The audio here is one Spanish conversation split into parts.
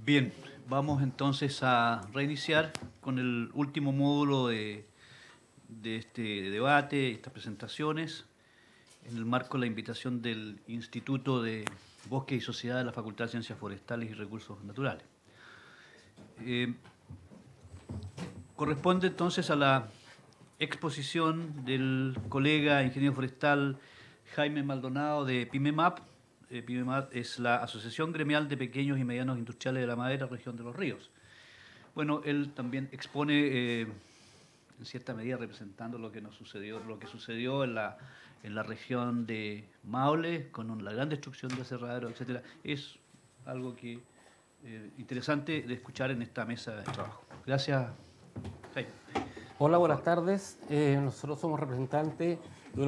Bien, vamos entonces a reiniciar con el último módulo de este debate, estas presentaciones, en el marco de la invitación del Instituto de Bosque y Sociedad de la Facultad de Ciencias Forestales y Recursos Naturales. Corresponde entonces a la exposición del colega ingeniero forestal Jaime Maldonado de PYMEMAP. PYMEMAP es la Asociación Gremial de Pequeños y Medianos Industriales de la Madera, Región de los Ríos. Bueno, él también expone, en cierta medida, representando lo que nos sucedió, lo que sucedió en la región de Maule, con la gran destrucción de aserraderos, etcétera. Es algo que interesante de escuchar en esta mesa de trabajo. Gracias, Jaime. Hola, buenas tardes. Nosotros somos representantes de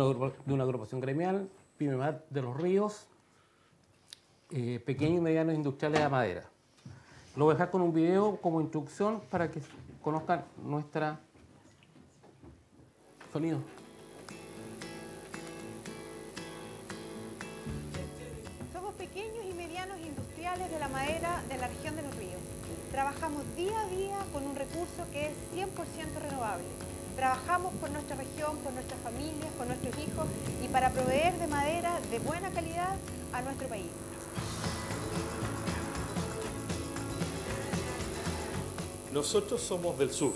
una agrupación gremial, PYMEMAP de los Ríos, Pequeños y Medianos Industriales de la Madera. Lo voy a dejar con un video como introducción para que conozcan nuestra sonido. Somos pequeños y medianos industriales de la madera de la región de los ríos. Trabajamos día a día con un recurso que es 100% renovable. Trabajamos por nuestra región, por nuestras familias, por nuestros hijos y para proveer de madera de buena calidad a nuestro país. Nosotros somos del sur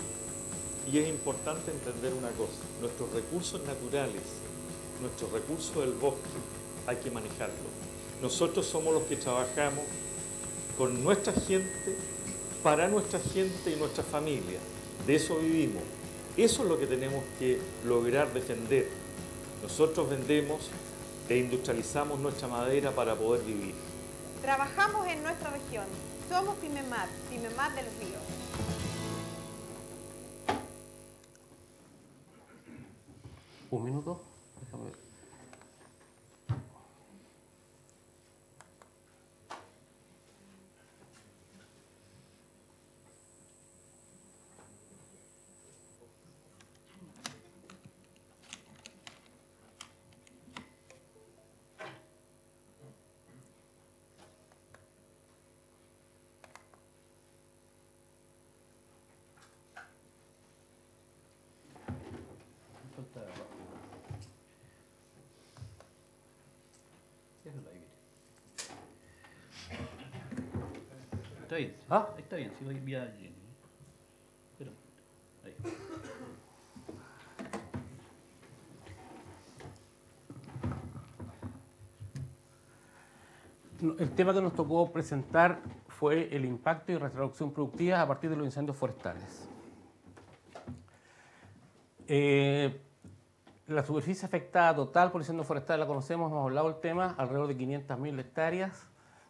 y es importante entender una cosa. Nuestros recursos naturales, nuestros recursos del bosque, hay que manejarlos. Nosotros somos los que trabajamos con nuestra gente, para nuestra gente y nuestra familia. De eso vivimos. Eso es lo que tenemos que lograr defender. Nosotros vendemos e industrializamos nuestra madera para poder vivir. Trabajamos en nuestra región. Somos PYMEMAP, PYMEMAP de los ríos. Un minuto, déjame ver. Está bien. ¿Ah? Está bien, si voy a enviar. Pero, ahí. El tema que nos tocó presentar fue el impacto y restauración productiva a partir de los incendios forestales. La superficie afectada total por incendios forestales la conocemos, hemos hablado del tema, alrededor de 500.000 hectáreas,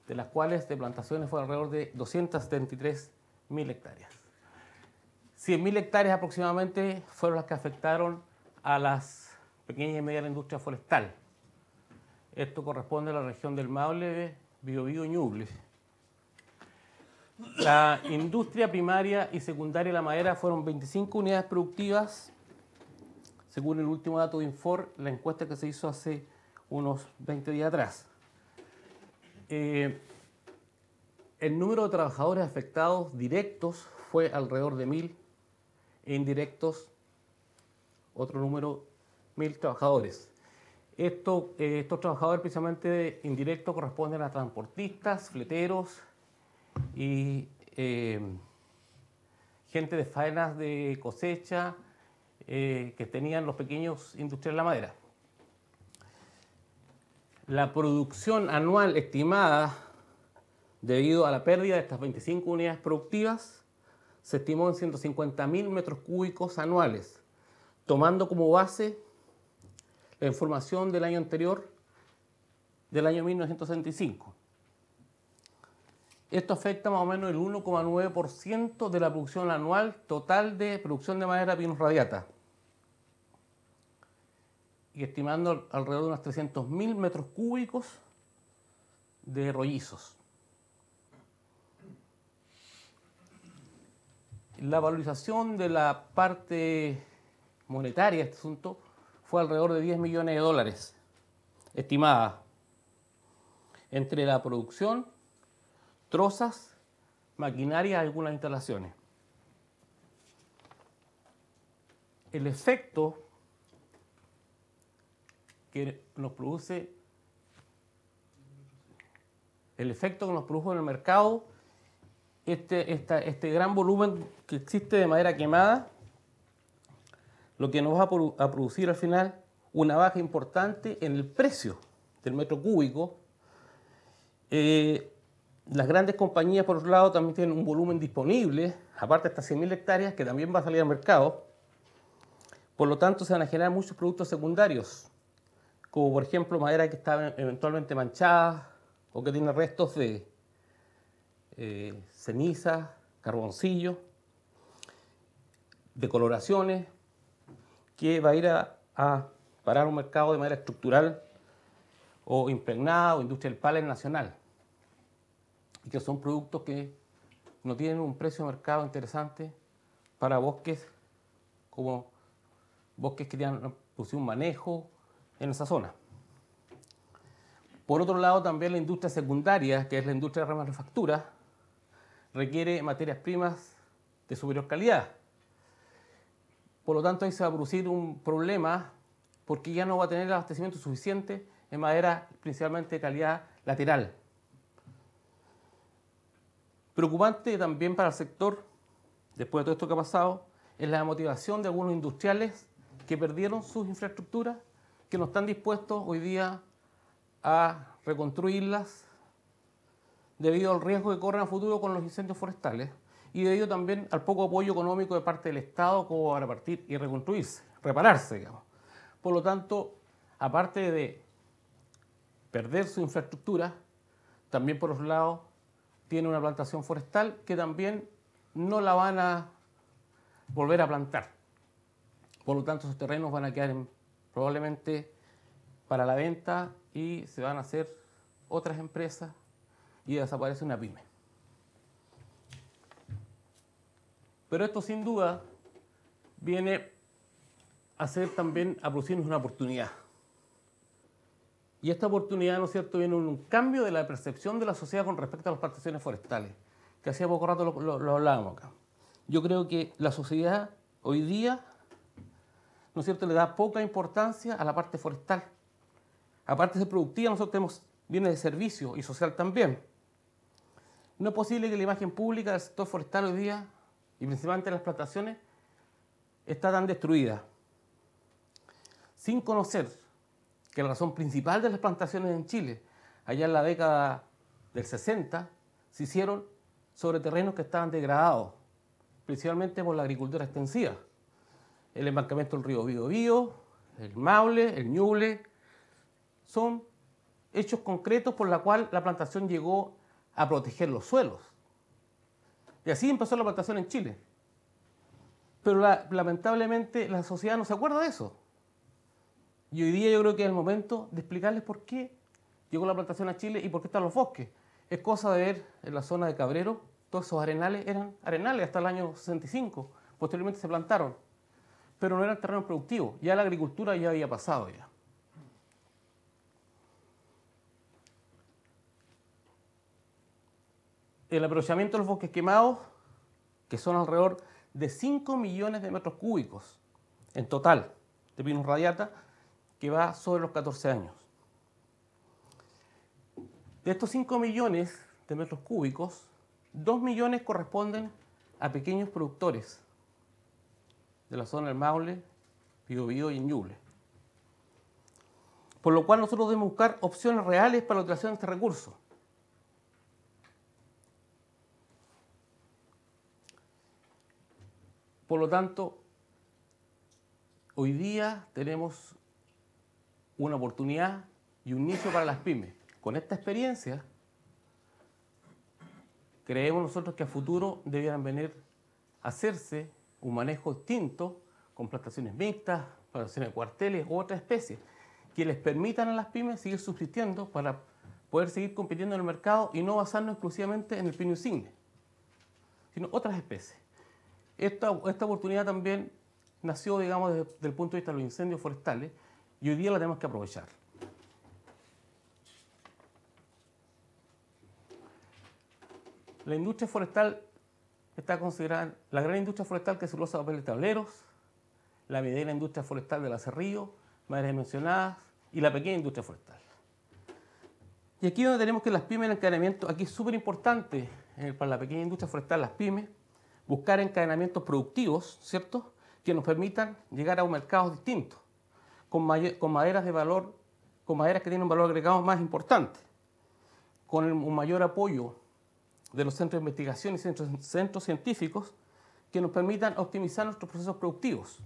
de las cuales de plantaciones fue alrededor de 273.000 hectáreas. 100.000 hectáreas aproximadamente fueron las que afectaron a las pequeñas y medianas industrias forestal. Esto corresponde a la región del Maule, Biobío y Ñuble. La industria primaria y secundaria de la madera fueron 25 unidades productivas, según el último dato de Infor, la encuesta que se hizo hace unos 20 días atrás. El número de trabajadores afectados directos fue alrededor de 1.000 e indirectos otro número, 1.000 trabajadores. Estos trabajadores precisamente indirectos corresponden a transportistas, fleteros y gente de faenas de cosecha que tenían los pequeños industriales de la madera. La producción anual estimada debido a la pérdida de estas 25 unidades productivas se estimó en 150.000 metros cúbicos anuales, tomando como base la información del año anterior, del año 1965. Esto afecta más o menos el 1,9% de la producción anual total de producción de madera Pinus radiata, y estimando alrededor de unos 300.000 metros cúbicos de rollizos. La valorización de la parte monetaria de este asunto fue alrededor de 10 millones de dólares, estimada, entre la producción, trozas, maquinaria, algunas instalaciones. El efecto que nos produjo en el mercado, este gran volumen que existe de madera quemada, lo que nos va a producir al final una baja importante en el precio del metro cúbico. Las grandes compañías, por otro lado, también tienen un volumen disponible, aparte de estas 100.000 hectáreas, que también va a salir al mercado. Por lo tanto, se van a generar muchos productos secundarios, como por ejemplo madera que está eventualmente manchada o que tiene restos de ceniza, carboncillo, decoloraciones, que va a ir a parar un mercado de madera estructural o impregnada o industrial pallet nacional, y que son productos que no tienen un precio de mercado interesante para bosques como bosques que tienen un manejo en esa zona. Por otro lado, también la industria secundaria, que es la industria de remanufactura, requiere materias primas de superior calidad. Por lo tanto, ahí se va a producir un problema porque ya no va a tener el abastecimiento suficiente en madera principalmente de calidad lateral. Preocupante también para el sector, después de todo esto que ha pasado, es la motivación de algunos industriales que perdieron sus infraestructuras, que no están dispuestos hoy día a reconstruirlas debido al riesgo que corren a futuro con los incendios forestales y debido también al poco apoyo económico de parte del Estado como para partir y reconstruirse, repararse, digamos. Por lo tanto, aparte de perder su infraestructura, también por otro lado tiene una plantación forestal que también no la van a volver a plantar. Por lo tanto, esos terrenos van a quedar probablemente para la venta y se van a hacer otras empresas y desaparece una pyme. Pero esto sin duda viene a ser también a producirnos una oportunidad. Y esta oportunidad, ¿no es cierto?, viene en un cambio de la percepción de la sociedad con respecto a las plantaciones forestales, que hacía poco rato lo hablábamos acá. Yo creo que la sociedad hoy día, ¿no es cierto?, le da poca importancia a la parte forestal. Aparte de ser productiva, nosotros tenemos bienes de servicio y social también. No es posible que la imagen pública del sector forestal hoy día, y principalmente las plantaciones, está tan destruida, sin conocer que la razón principal de las plantaciones en Chile, allá en la década del 60, se hicieron sobre terrenos que estaban degradados, principalmente por la agricultura extensiva. El embancamiento del río Biobío, el Maule, el Ñuble, son hechos concretos por los cuales la plantación llegó a proteger los suelos. Y así empezó la plantación en Chile. Pero lamentablemente la sociedad no se acuerda de eso. Y hoy día yo creo que es el momento de explicarles por qué llegó la plantación a Chile y por qué están los bosques. Es cosa de ver en la zona de Cabrero, todos esos arenales eran arenales hasta el año 65. Posteriormente se plantaron, pero no eran terrenos productivos. Ya la agricultura ya había pasado ya. El aprovechamiento de los bosques quemados, que son alrededor de 5 millones de metros cúbicos en total de Pinus radiata, que va sobre los 14 años. De estos 5 millones de metros cúbicos, 2 millones corresponden a pequeños productores de la zona del Maule, Biobío y Ñuble. Por lo cual nosotros debemos buscar opciones reales para la utilización de este recurso. Por lo tanto, hoy día tenemos una oportunidad y un nicho para las pymes. Con esta experiencia, creemos nosotros que a futuro debieran venir a hacerse un manejo distinto con plantaciones mixtas, plantaciones de cuarteles u otras especies, que les permitan a las pymes seguir subsistiendo para poder seguir compitiendo en el mercado y no basarnos exclusivamente en el pino insigne, sino otras especies. Esta oportunidad también nació, digamos, desde el punto de vista de los incendios forestales y hoy día la tenemos que aprovechar. La industria forestal está considerada la gran industria forestal, que es celulosa, papel de tableros, la mediana industria forestal del acerrío, maderas mencionadas, y la pequeña industria forestal. Y aquí donde tenemos que las pymes, el encadenamiento, aquí es súper importante para la pequeña industria forestal, las pymes, buscar encadenamientos productivos, ¿cierto?, que nos permitan llegar a un mercado distinto, con maderas de valor, con maderas que tienen un valor agregado más importante, con un mayor apoyo de los centros de investigación y centros científicos que nos permitan optimizar nuestros procesos productivos.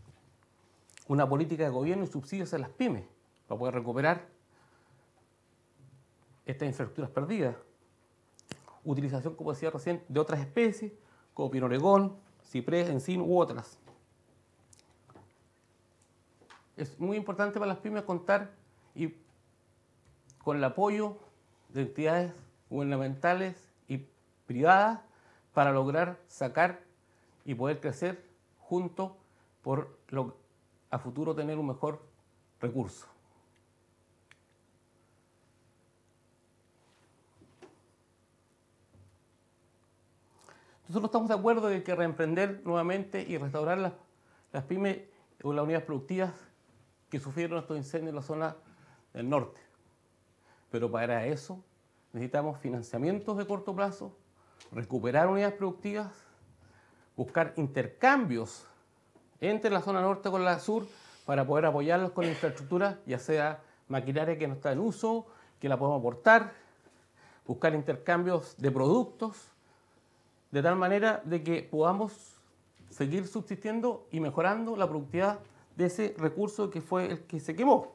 Una política de gobierno y subsidios a las pymes para poder recuperar estas infraestructuras perdidas. Utilización, como decía recién, de otras especies, como pino oregón, ciprés, encino u otras. Es muy importante para las pymes contar con el apoyo de entidades gubernamentales y privadas para lograr sacar y poder crecer juntos a futuro tener un mejor recurso. Nosotros estamos de acuerdo en que reemprender nuevamente y restaurar las pymes o las unidades productivas que sufrieron estos incendios en la zona del norte. Pero para eso necesitamos financiamientos de corto plazo, recuperar unidades productivas, buscar intercambios entre la zona norte con la sur para poder apoyarlos con infraestructura, ya sea maquinaria que no está en uso, que la podemos aportar, buscar intercambios de productos, de tal manera de que podamos seguir subsistiendo y mejorando la productividad de ese recurso que fue el que se quemó.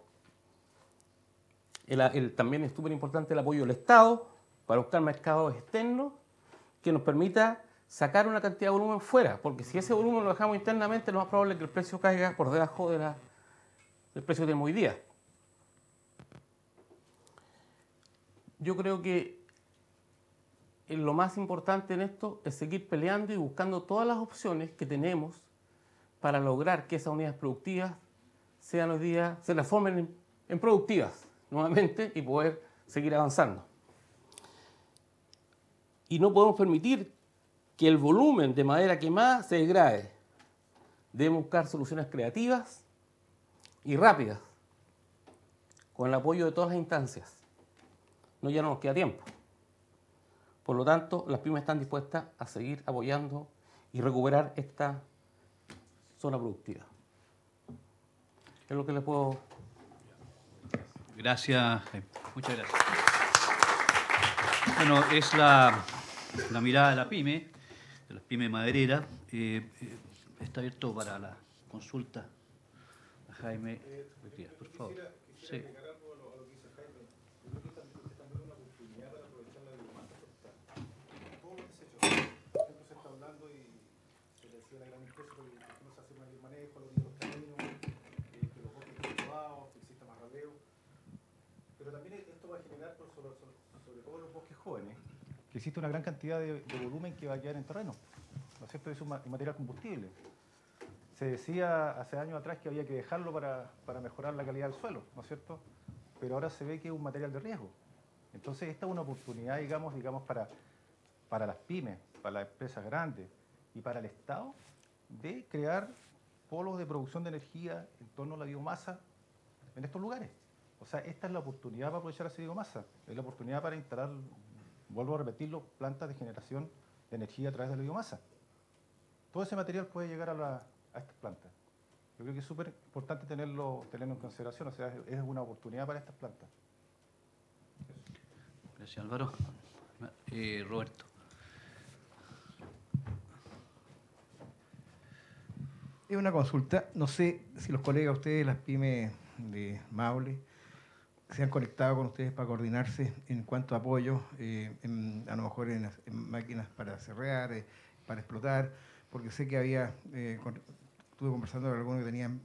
También es súper importante el apoyo del Estado para buscar mercados externos que nos permita sacar una cantidad de volumen fuera, porque si ese volumen lo dejamos internamente, lo más probable es que el precio caiga por debajo del precio que tenemos hoy día. Yo creo que lo más importante en esto es seguir peleando y buscando todas las opciones que tenemos para lograr que esas unidades productivas sean hoy día, se transformen en productivas nuevamente y poder seguir avanzando. Y no podemos permitir que el volumen de madera quemada se degrade. Debemos buscar soluciones creativas y rápidas, con el apoyo de todas las instancias. Ya no nos queda tiempo. Por lo tanto, las pymes están dispuestas a seguir apoyando y recuperar esta zona productiva. Es lo que les puedo... Gracias, Jaime. Muchas gracias. Bueno, es la mirada de la pyme, de las pymes madereras. Está abierto para la consulta. A Jaime, por favor. Sí. Pero también esto va a generar, sobre todo los bosques jóvenes, que existe una gran cantidad de volumen que va a quedar en terreno, ¿no es cierto? Es un material combustible. Se decía hace años atrás que había que dejarlo para mejorar la calidad del suelo, ¿no es cierto? Pero ahora se ve que es un material de riesgo. Entonces esta es una oportunidad, digamos para las pymes, para las empresas grandes y para el Estado, de crear polos de producción de energía en torno a la biomasa en estos lugares. O sea, esta es la oportunidad para aprovechar esa biomasa, es la oportunidad para instalar, vuelvo a repetirlo, plantas de generación de energía a través de la biomasa. Todo ese material puede llegar a estas plantas. Yo creo que es súper importante tenerlo en consideración, o sea, es una oportunidad para estas plantas. Gracias, Álvaro. Roberto. Es una consulta, no sé si los colegas, ustedes, las pymes de Maule, se han conectado con ustedes para coordinarse en cuanto a apoyo, a lo mejor en máquinas para cerrar, para explotar, porque sé que estuve conversando con algunos que tenían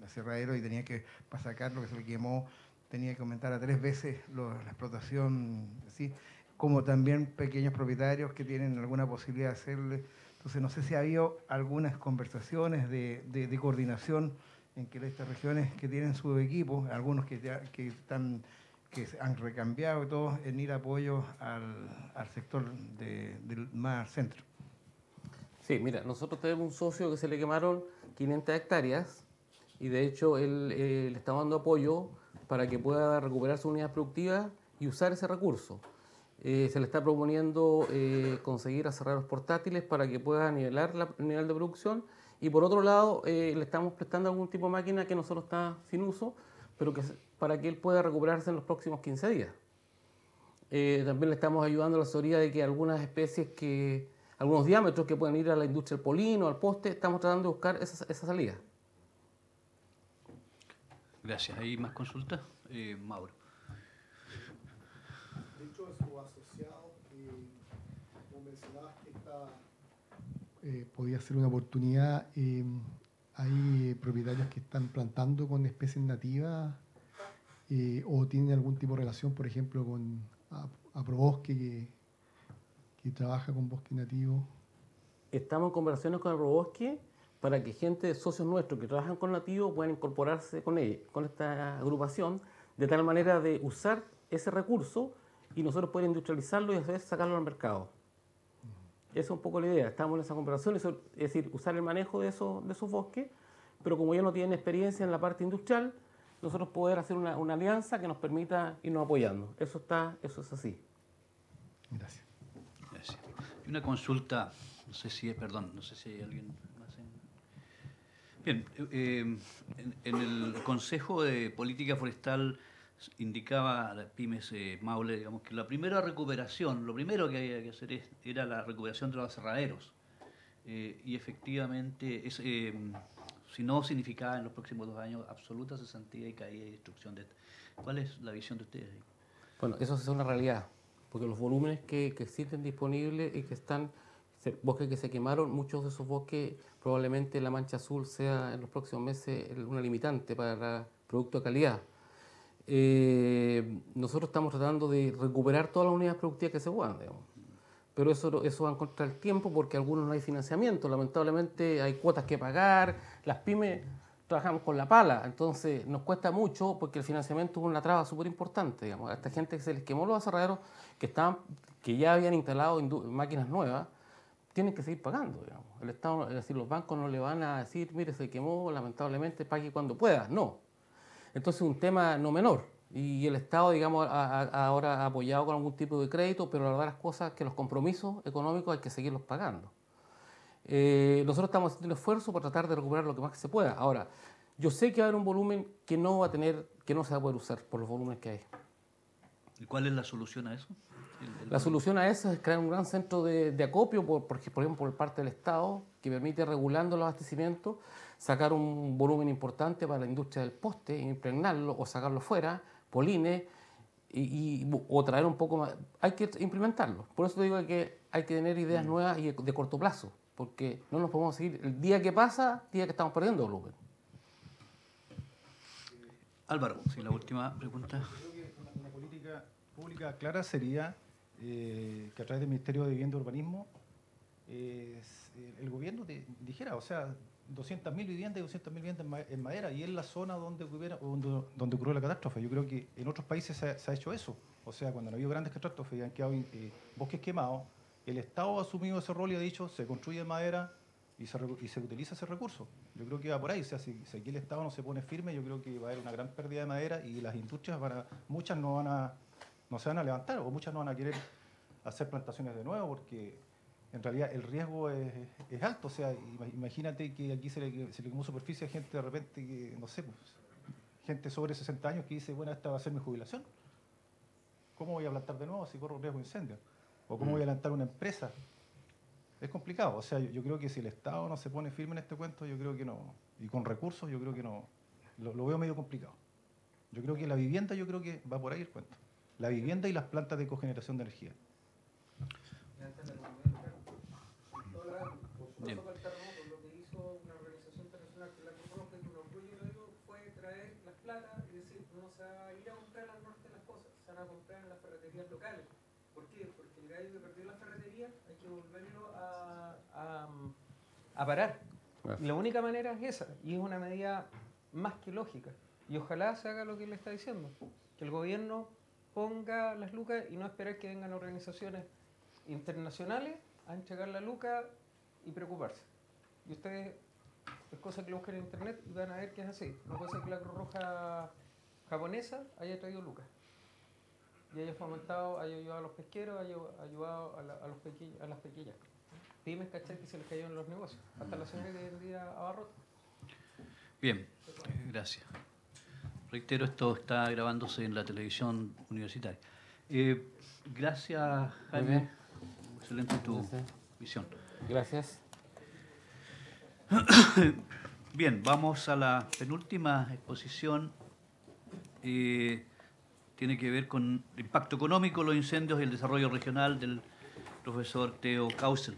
aserradero y tenía que, para sacar lo que se le quemó, tenía que aumentar a 3 veces la explotación, ¿sí? Como también pequeños propietarios que tienen alguna posibilidad de hacerle. Entonces, no sé si ha habido algunas conversaciones de coordinación en que estas regiones que tienen su equipo, algunos que están que se han recambiado y todo en ir apoyo al sector del más centro. Sí, mira, nosotros tenemos un socio que se le quemaron 500 hectáreas y de hecho él le estamos dando apoyo para que pueda recuperar sus unidades productivas y usar ese recurso. Se le está proponiendo conseguir aserraderos portátiles para que pueda nivelar el nivel de producción y por otro lado le estamos prestando algún tipo de máquina que no solo está sin uso, pero para que él pueda recuperarse en los próximos 15 días. También le estamos ayudando a la asesoría de que algunas especies algunos diámetros que pueden ir a la industria del polino, al poste, estamos tratando de buscar esa salida. Gracias. ¿Hay más consultas? Mauro. De hecho, de su asociado, como mencionabas que podía ser una oportunidad, hay propietarios que están plantando con especies nativas o tienen algún tipo de relación, por ejemplo, con Aprobosque, que trabaja con bosque nativo. Estamos en conversaciones con Agrobosque para que socios nuestros que trabajan con nativos puedan incorporarse con esta agrupación, de tal manera de usar ese recurso y nosotros poder industrializarlo y a veces sacarlo al mercado. Esa es un poco la idea. Estamos en esa conversación, es decir, usar el manejo de esos bosques, pero como ya no tienen experiencia en la parte industrial, nosotros poder hacer una alianza que nos permita irnos apoyando. Eso es así. Gracias. Gracias. Y una consulta, no sé si hay alguien más. Bien, en el Consejo de Política Forestal indicaba a las pymes Maule, digamos, que la primera recuperación, lo primero que había que hacer era la recuperación de los aserraderos. Y efectivamente, si no significaba en los próximos 2 años absoluta cesantía y caída y destrucción de esto. ¿Cuál es la visión de ustedes ahí? Bueno, eso es una realidad, porque los volúmenes que existen disponibles y que están, bosques que se quemaron, muchos de esos bosques probablemente la mancha azul sea en los próximos meses una limitante para producto de calidad. Nosotros estamos tratando de recuperar todas las unidades productivas que se puedan, digamos. Pero eso va en contra del tiempo porque algunos no hay financiamiento, lamentablemente hay cuotas que pagar, las pymes trabajamos con la pala, entonces nos cuesta mucho porque el financiamiento es una traba súper importante, digamos. A esta gente que se les quemó los aserraderos que ya habían instalado máquinas nuevas, tienen que seguir pagando, digamos. El Estado, es decir, los bancos no le van a decir, mire, se quemó, lamentablemente, pague cuando pueda, no. Entonces es un tema no menor. Y el Estado, digamos, ahora ha apoyado con algún tipo de crédito, pero la verdad las cosas es que los compromisos económicos hay que seguirlos pagando. Nosotros estamos haciendo el esfuerzo para tratar de recuperar lo que más que se pueda. Ahora, yo sé que va a haber un volumen que no se va a poder usar por los volúmenes que hay. ¿Y cuál es la solución a eso? La solución a eso es crear un gran centro de acopio, por ejemplo, por parte del Estado, que permite, regulando los abastecimientos, sacar un volumen importante para la industria del poste, impregnarlo o sacarlo fuera, polines, o traer un poco más. Hay que implementarlo. Por eso te digo que hay que tener ideas nuevas y de corto plazo, porque no nos podemos seguir el día que pasa, día que estamos perdiendo volumen. Álvaro, sí, la última pregunta. Yo creo que una política pública clara sería que a través del Ministerio de Vivienda y Urbanismo el gobierno dijera, o sea, 200.000 viviendas y 200.000 viviendas en madera, y es la zona donde ocurrió la catástrofe. Yo creo que en otros países se ha hecho eso. O sea, cuando han habido grandes catástrofes y han quedado bosques quemados, el Estado ha asumido ese rol y ha dicho, se construye en madera y se utiliza ese recurso. Yo creo que va por ahí. O sea, si aquí el Estado no se pone firme, yo creo que va a haber una gran pérdida de madera y las industrias, muchas no se van a levantar, o muchas no van a querer hacer plantaciones de nuevo, porque en realidad el riesgo es alto. O sea, imagínate que aquí se le quemó superficie a gente de repente que, no sé, pues, gente sobre 60 años que dice, bueno, esta va a ser mi jubilación. ¿Cómo voy a plantar de nuevo si corro riesgo de incendio? ¿O cómo voy a plantar una empresa? Es complicado. O sea, yo creo que si el Estado no se pone firme en este cuento, yo creo que no. Y con recursos, yo creo que no. Lo veo medio complicado. Yo creo que la vivienda, yo creo que va por ahí el cuento. La vivienda y las plantas de cogeneración de energía. Bien. Lo que hizo una organización internacional que la conozco y que un orgullo lo digo, fue traer las platas y decir, no se va a ir a comprar al norte las cosas, se van a comprar en las ferreterías locales. ¿Por qué? Porque el gallo que perdió la ferretería hay que volverlo a parar. Y la única manera es esa, y es una medida más que lógica. Y ojalá se haga lo que le está diciendo, que el gobierno ponga las lucas y no esperar que vengan organizaciones internacionales a entregar la luca y preocuparse. Y ustedes, es cosa que lo busquen en internet y van a ver que es así. No puede ser que la Cruz Roja japonesa haya traído lucas y haya fomentado, haya ayudado a los pesqueros, haya ayudado a las pequeñas pymes, ¿cachai? Que se les cayeron los negocios. Hasta la señora que vendía abarrotes. Bien, gracias. Reitero, esto está grabándose en la televisión universitaria. Gracias, Jaime. Excelente tu visión. Gracias. Bien, vamos a la penúltima exposición. Tiene que ver con el impacto económico, los incendios y el desarrollo regional del profesor Theo Kausel.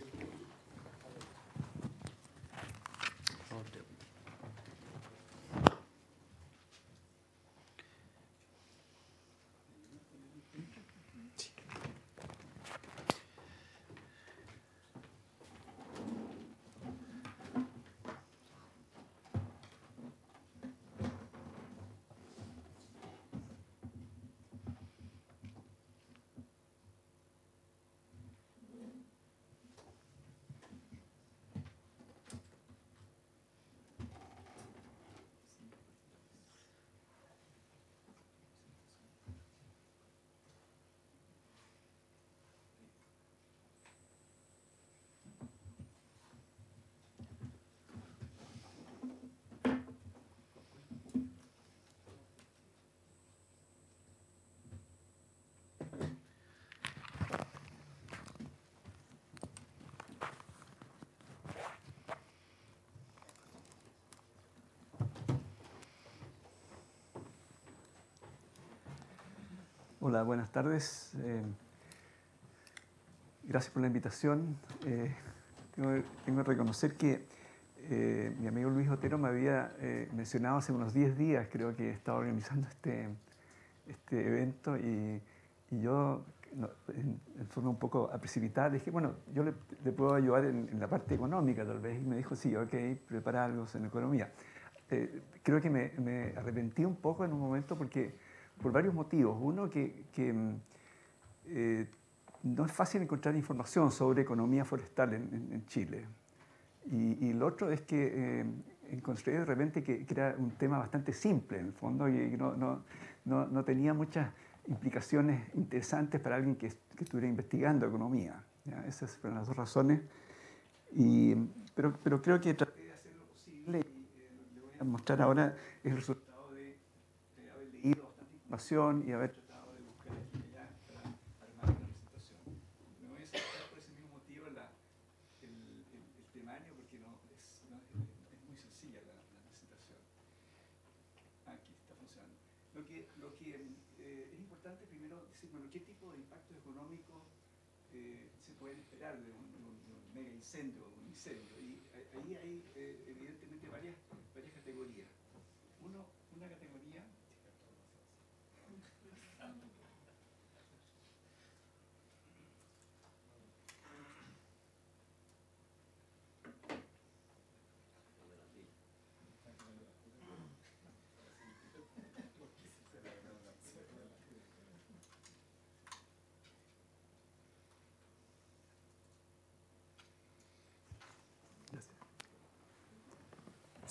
Hola, buenas tardes. Gracias por la invitación. Tengo que reconocer que mi amigo Luis Otero me había mencionado hace unos 10 días, creo que estaba organizando este evento y yo, en forma un poco precipitada, dije, bueno, yo le puedo ayudar en la parte económica tal vez. Y me dijo, sí, ok, prepara algo en economía. Creo que me arrepentí un poco en un momento por varios motivos. Uno, que no es fácil encontrar información sobre economía forestal en Chile. Y el otro es que encontré de repente que era un tema bastante simple en el fondo y no tenía muchas implicaciones interesantes para alguien que estuviera investigando economía. ¿Ya? Esas fueron las dos razones. Pero creo que traté de hacer lo posible y lo que le voy a mostrar ahora es el resultado de haber leído bastante información y haber tratado de buscar aquí y allá para armar una presentación. Me voy a saltar por ese mismo motivo el temario porque es muy sencilla la presentación. Aquí está funcionando. Lo que es importante primero decir, bueno, qué tipo de impactos económicos se pueden esperar de un mega incendio o un incendio. Y ahí hay evidentemente varias categorías. Una categoría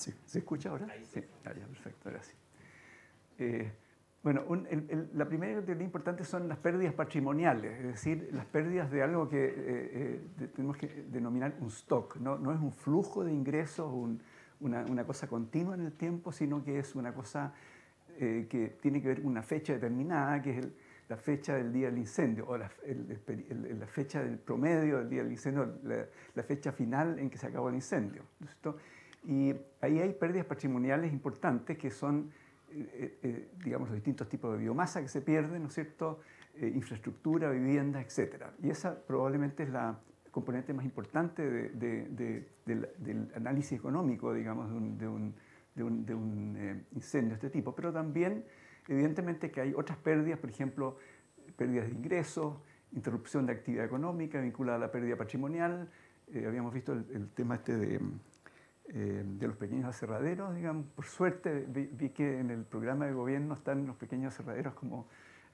¿Sí? ¿Se escucha ahora? Sí, ya, perfecto, gracias. Bueno, la primera categoría importante son las pérdidas patrimoniales, es decir, las pérdidas de algo que tenemos que denominar un stock. No es un flujo de ingresos, una cosa continua en el tiempo, sino que es una cosa que tiene que ver con una fecha determinada, que es la fecha del día del incendio, o la fecha del promedio del día del incendio, la fecha final en que se acabó el incendio, ¿no es cierto? Y ahí hay pérdidas patrimoniales importantes que son, digamos, los distintos tipos de biomasa que se pierden, ¿no es cierto? Infraestructura, viviendas, etc. Y esa probablemente es la componente más importante del análisis económico, digamos, de un incendio de este tipo. Pero también, evidentemente, que hay otras pérdidas, por ejemplo, pérdidas de ingresos, interrupción de actividad económica vinculada a la pérdida patrimonial. Habíamos visto el tema este de los pequeños aserraderos, digamos. Por suerte vi que en el programa de gobierno están los pequeños aserraderos como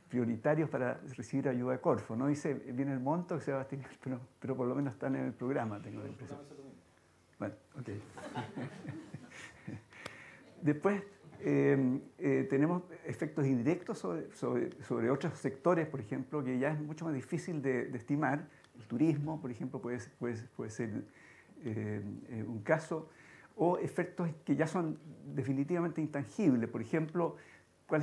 prioritarios para recibir ayuda de Corfo. No dice bien el monto que se va a tener, pero por lo menos están en el programa, tengo la impresión. Bueno, ok. Después tenemos efectos indirectos sobre otros sectores, por ejemplo, que ya es mucho más difícil de estimar. El turismo, por ejemplo, puede ser un caso, o efectos que ya son definitivamente intangibles. Por ejemplo, ¿cuál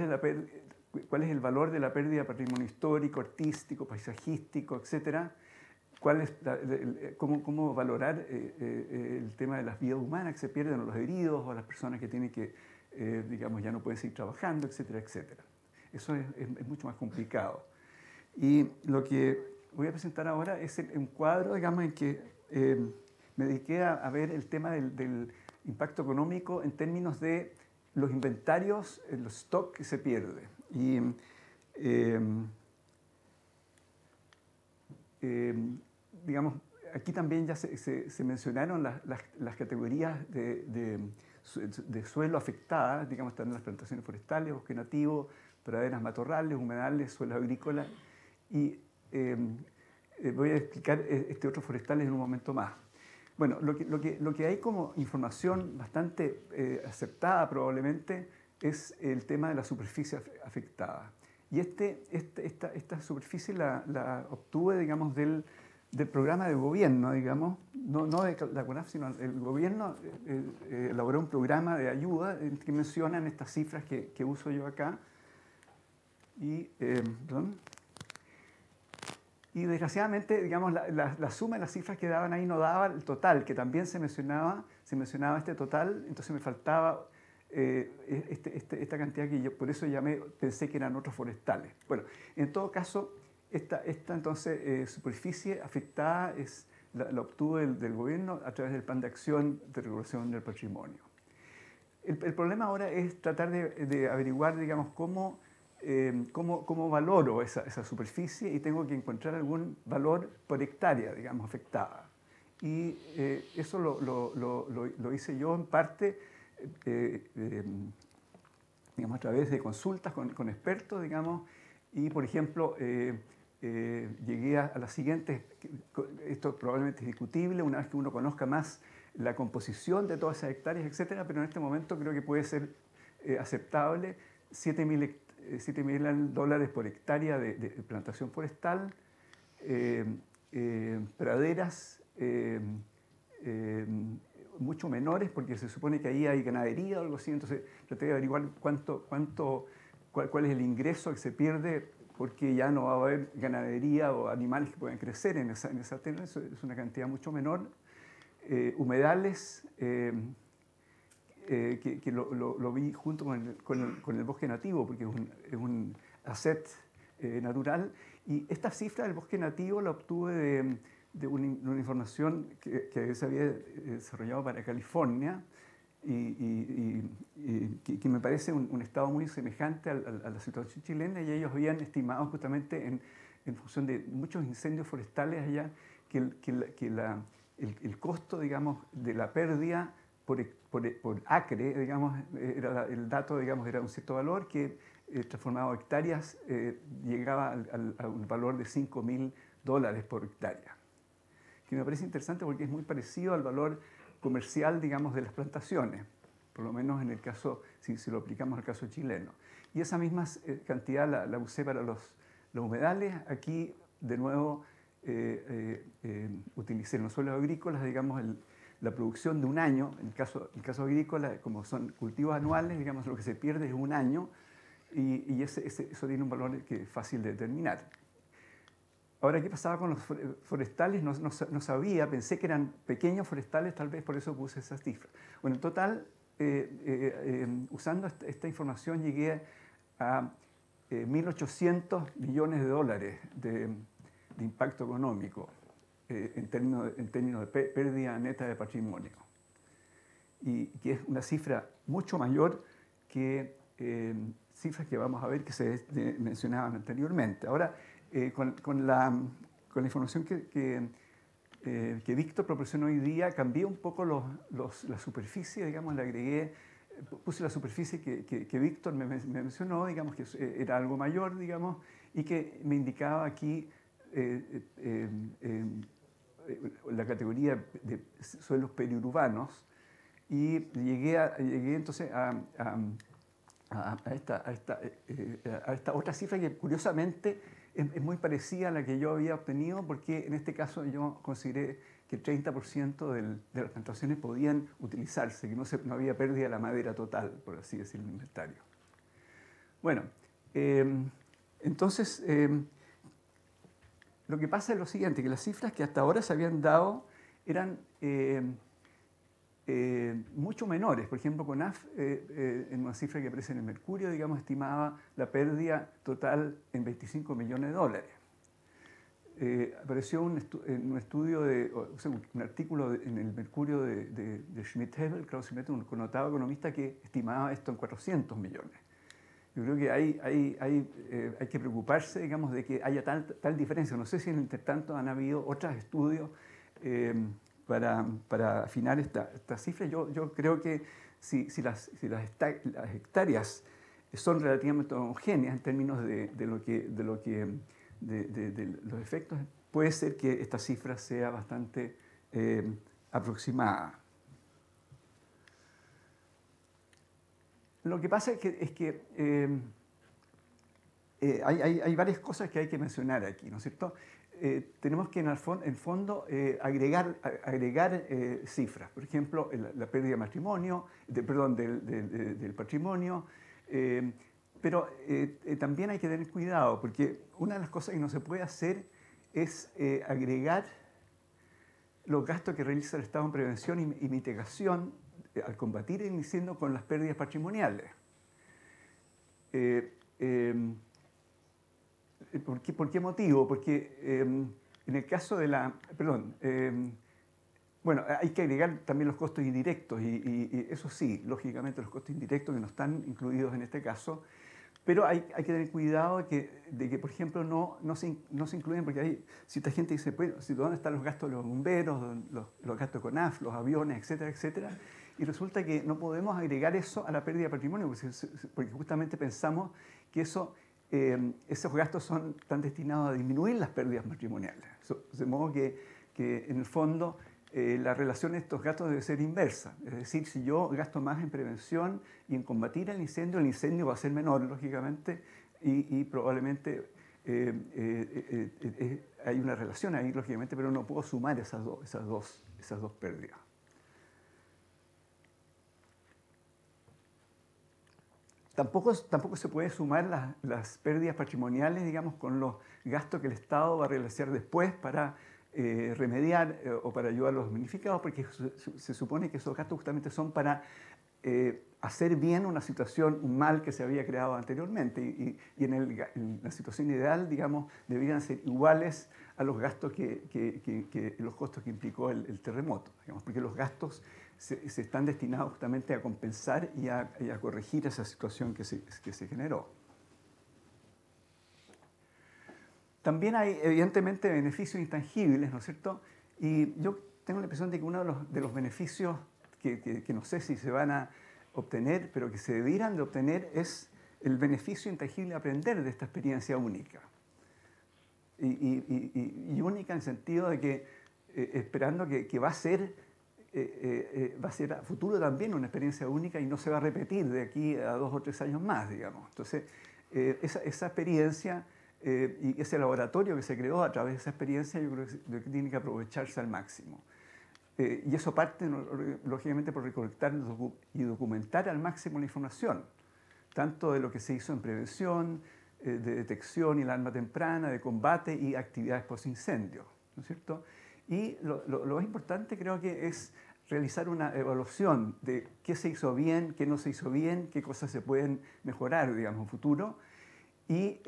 es el valor de la pérdida de patrimonio histórico, artístico, paisajístico, etcétera? ¿Cómo valorar el tema de las vidas humanas que se pierden, o los heridos, o las personas que tienen que, digamos, ya no pueden seguir trabajando, etcétera, etcétera? Eso es mucho más complicado. Y lo que voy a presentar ahora es un cuadro, digamos, en que me dediqué a ver el tema del impacto económico en términos de los inventarios, los stock que se pierde. Y digamos, aquí también ya se mencionaron las categorías de suelo afectadas, digamos, están las plantaciones forestales, bosque nativo, praderas matorrales, humedales, suelos agrícolas, y voy a explicar este otro forestales en un momento más. Bueno, lo que hay como información bastante aceptada probablemente es el tema de la superficie afectada. Y esta superficie la obtuve, digamos, del programa de gobierno, digamos, no de la CONAF, sino el gobierno elaboró un programa de ayuda en que mencionan estas cifras que uso yo acá. Y, y desgraciadamente, digamos, la suma de las cifras que daban ahí no daba el total, que también se mencionaba este total, entonces me faltaba esta cantidad que yo por eso pensé que eran otros forestales. Bueno, en todo caso, esta entonces superficie afectada la obtuvo del gobierno a través del Plan de Acción de Regulación del Patrimonio. El problema ahora es tratar de averiguar, digamos, cómo valoro esa superficie, y tengo que encontrar algún valor por hectárea, digamos, afectada. Y eso lo hice yo en parte, digamos, a través de consultas con expertos, digamos, y por ejemplo, llegué a la siguiente, esto probablemente es discutible una vez que uno conozca más la composición de todas esas hectáreas, etcétera, pero en este momento creo que puede ser aceptable. $7.000 por hectárea de plantación forestal, praderas mucho menores, porque se supone que ahí hay ganadería o algo así, entonces traté de averiguar cuál es el ingreso que se pierde, porque ya no va a haber ganadería o animales que puedan crecer en esa tierra, eso es una cantidad mucho menor. Humedales, que lo vi junto con el bosque nativo, porque es un asset natural. Y esta cifra del bosque nativo la obtuve de una información que se había desarrollado para California y que me parece un estado muy semejante a la situación chilena, y ellos habían estimado justamente en función de muchos incendios forestales allá que el costo, digamos, de la pérdida por acre, digamos, el dato, digamos, era un cierto valor que transformado a hectáreas llegaba a un valor de $5.000 por hectárea, que me parece interesante porque es muy parecido al valor comercial, digamos, de las plantaciones, por lo menos en el caso, si lo aplicamos al caso chileno. Y esa misma cantidad la usé para los humedales. Aquí, de nuevo, utilicé en los suelos agrícolas, digamos, la producción de un año. En el caso agrícola, como son cultivos anuales, digamos, lo que se pierde es un año, y eso tiene un valor que es fácil de determinar. Ahora, ¿qué pasaba con los forestales? No sabía, pensé que eran pequeños forestales, tal vez por eso puse esas cifras. Bueno, en total, usando esta información llegué a $1.800 millones de impacto económico en términos de pérdida neta de patrimonio. Y que es una cifra mucho mayor que cifras que vamos a ver que se mencionaban anteriormente. Ahora, con la información que Víctor proporcionó hoy día, cambié un poco la superficie, digamos, le agregué puse la superficie que Víctor me mencionó, digamos, que era algo mayor, digamos, y que me indicaba aquí la categoría de suelos periurbanos, y llegué entonces a esta otra cifra que curiosamente es muy parecida a la que yo había obtenido, porque en este caso yo consideré que el 30% de las plantaciones podían utilizarse, que no había pérdida de la madera total, por así decirlo, en el inventario. Bueno, entonces lo que pasa es lo siguiente, que las cifras que hasta ahora se habían dado eran mucho menores. Por ejemplo, CONAF, en una cifra que aparece en el Mercurio, digamos, estimaba la pérdida total en $25 millones. Apareció un estudio, un artículo en el Mercurio de Schmidt-Hebel, Klaus Schmidt, un connotado economista, que estimaba esto en 400 millones. Yo creo que hay que preocuparse, digamos, de que haya tal diferencia. No sé si en el entretanto han habido otros estudios para afinar esta cifra. Yo creo que si las hectáreas son relativamente homogéneas en términos de los efectos, puede ser que esta cifra sea bastante aproximada. Lo que pasa es que hay varias cosas que hay que mencionar aquí, ¿no es cierto? Tenemos que en el fondo agregar cifras. Por ejemplo, la pérdida de matrimonio, del patrimonio, pero también hay que tener cuidado, porque una de las cosas que no se puede hacer es agregar los gastos que realiza el Estado en prevención y mitigación al combatir el incendio con las pérdidas patrimoniales. ¿Por qué motivo? Porque en el caso de la... bueno, hay que agregar también los costos indirectos y eso sí, lógicamente los costos indirectos que no están incluidos en este caso, pero hay que tener cuidado de que por ejemplo, no se incluyen, porque hay cierta gente que dice, pues, ¿dónde están los gastos de los bomberos, los gastos de CONAF, los aviones, etcétera, etcétera? Y resulta que no podemos agregar eso a la pérdida de patrimonio, porque justamente pensamos que esos gastos están destinados a disminuir las pérdidas patrimoniales. De modo que en el fondo la relación de estos gastos debe ser inversa. Es decir, si yo gasto más en prevención y en combatir el incendio va a ser menor, lógicamente, y probablemente hay una relación ahí, lógicamente, pero no puedo sumar esas dos pérdidas. Tampoco se puede sumar las pérdidas patrimoniales, digamos, con los gastos que el Estado va a realizar después para remediar o para ayudar a los damnificados, porque se supone que esos gastos justamente son para hacer bien una situación, un mal que se había creado anteriormente. Y en la situación ideal, digamos, deberían ser iguales a los gastos los costos que implicó el terremoto, digamos, porque los gastos se están destinados justamente a compensar y a corregir esa situación que se generó. También hay, evidentemente, beneficios intangibles, ¿no es cierto? Y yo tengo la impresión de que uno de los beneficios que no sé si se van a obtener, pero que se debieran de obtener, es el beneficio intangible de aprender de esta experiencia única. Y única en el sentido de que, esperando que va a ser a futuro también una experiencia única y no se va a repetir de aquí a 2 o 3 años más, digamos. Entonces, esa experiencia y ese laboratorio que se creó a través de esa experiencia, yo creo que tiene que aprovecharse al máximo. Y eso parte, lógicamente, por recolectar y documentar al máximo la información, tanto de lo que se hizo en prevención, de detección y alarma temprana, de combate y actividades post-incendio, ¿no es cierto? Y lo más importante creo que es realizar una evaluación de qué se hizo bien, qué no se hizo bien, qué cosas se pueden mejorar, digamos, en futuro. Y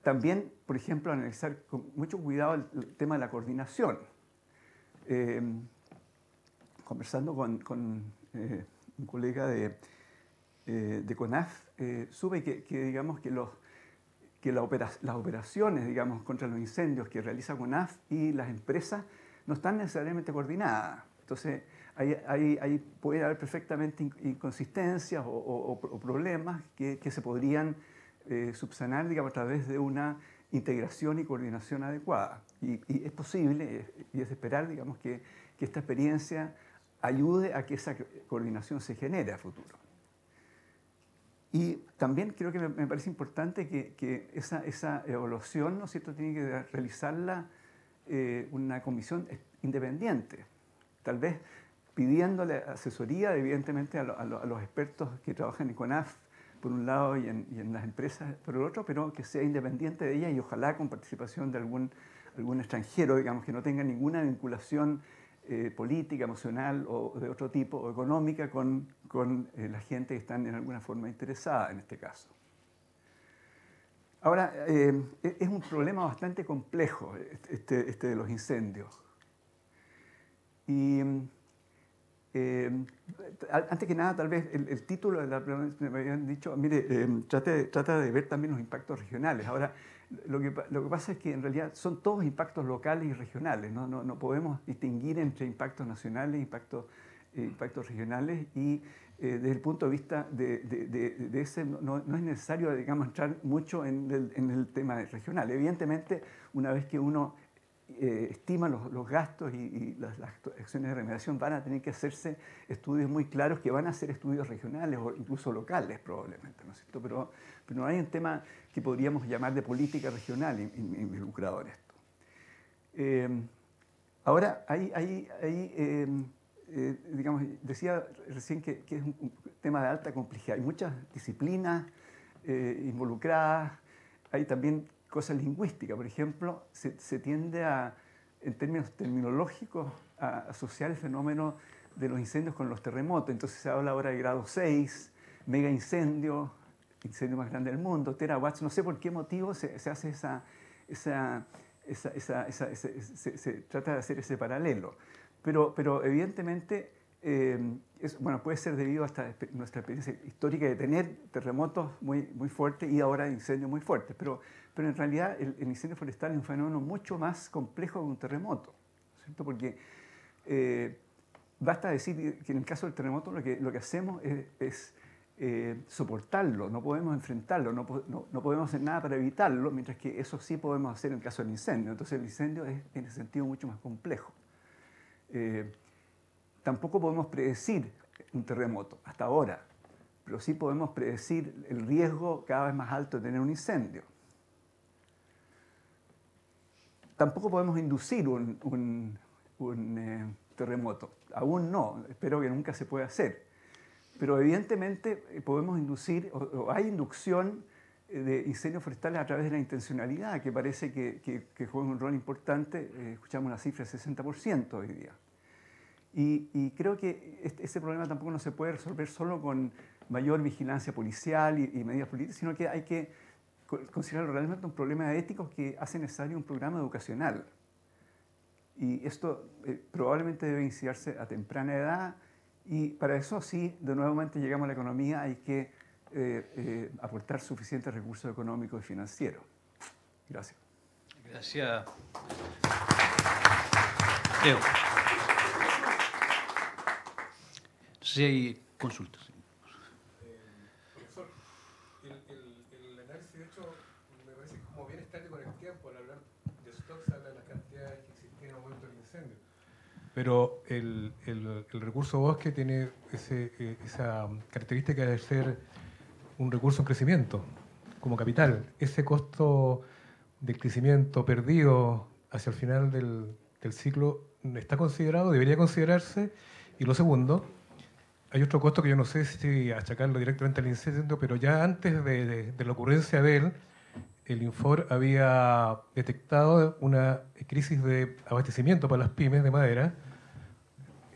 también, por ejemplo, analizar con mucho cuidado el tema de la coordinación. Conversando con un colega de CONAF, supe digamos, que las operaciones, digamos, contra los incendios que realiza CONAF y las empresas no están necesariamente coordinadas. Entonces, ahí puede haber perfectamente inconsistencias o problemas que se podrían subsanar, digamos, a través de una integración y coordinación adecuada. Y es posible, y es de esperar, digamos, que esta experiencia ayude a que esa coordinación se genere a futuro. Y también creo que me parece importante que esa evaluación, ¿no es cierto?, tiene que realizarla una comisión independiente, tal vez pidiéndole asesoría, evidentemente, a los expertos que trabajan en CONAF, por un lado, y en las empresas por el otro, pero que sea independiente de ella y ojalá con participación de algún extranjero, digamos, que no tenga ninguna vinculación política, emocional o de otro tipo, o económica con la gente que están en alguna forma interesada en este caso. Ahora, es un problema bastante complejo este de los incendios. Y antes que nada, tal vez el título de la pregunta me habían dicho, mire, trata de ver también los impactos regionales. Ahora, lo que pasa es que en realidad son todos impactos locales y regionales. No podemos distinguir entre impactos nacionales e impactos regionales, y desde el punto de vista de ese no es necesario, digamos, entrar mucho en el tema regional. Evidentemente, una vez que uno estima los gastos y las acciones de remediación, van a tener que hacerse estudios muy claros, que van a ser estudios regionales o incluso locales probablemente, ¿no es cierto? Pero no hay un tema que podríamos llamar de política regional involucrado en esto. Ahora, digamos, decía recién que es un tema de alta complejidad. Hay muchas disciplinas involucradas, hay también cosas lingüísticas. Por ejemplo, se tiende en términos terminológicos, a asociar el fenómeno de los incendios con los terremotos. Entonces se habla ahora de grado 6, mega incendio más grande del mundo, terawatts. No sé por qué motivo se hace se trata de hacer ese paralelo. Pero evidentemente, puede ser debido a nuestra experiencia histórica de tener terremotos muy fuertes y ahora incendios muy fuertes. Pero en realidad el incendio forestal es un fenómeno mucho más complejo que un terremoto, ¿cierto? Porque basta decir que en el caso del terremoto lo que hacemos es soportarlo, no podemos enfrentarlo, no podemos hacer nada para evitarlo, mientras que eso sí podemos hacer en el caso del incendio. Entonces el incendio es en ese sentido mucho más complejo. Tampoco podemos predecir un terremoto hasta ahora, pero sí podemos predecir el riesgo cada vez más alto de tener un incendio. Tampoco podemos inducir un terremoto, aún no, espero que nunca se pueda hacer. Pero evidentemente podemos inducir, o hay inducción de incendios forestales a través de la intencionalidad, que parece que juega un rol importante. Escuchamos una cifra de 60% hoy día. Y creo que ese problema tampoco no se puede resolver solo con mayor vigilancia policial y medidas políticas, sino que hay que considerarlo realmente un problema ético que hace necesario un programa educacional. Y esto probablemente debe iniciarse a temprana edad, y para eso sí, de nuevamente llegamos a la economía, hay que aportar suficientes recursos económicos y financieros. Gracias. Gracias. Leo. No sé si hay consultas. Profesor, el análisis, de hecho, me parece como bien estático en el tiempo. Al hablar de stocks, habla de las cantidades que existían en el momento del incendio. Pero el recurso bosque tiene esa característica de ser un recurso en crecimiento, como capital. Ese costo del crecimiento perdido hacia el final del ciclo está considerado, debería considerarse. Y lo segundo, hay otro costo que yo no sé si achacarlo directamente al incendio, pero ya antes de la ocurrencia de él, el Infor había detectado una crisis de abastecimiento para las pymes de madera,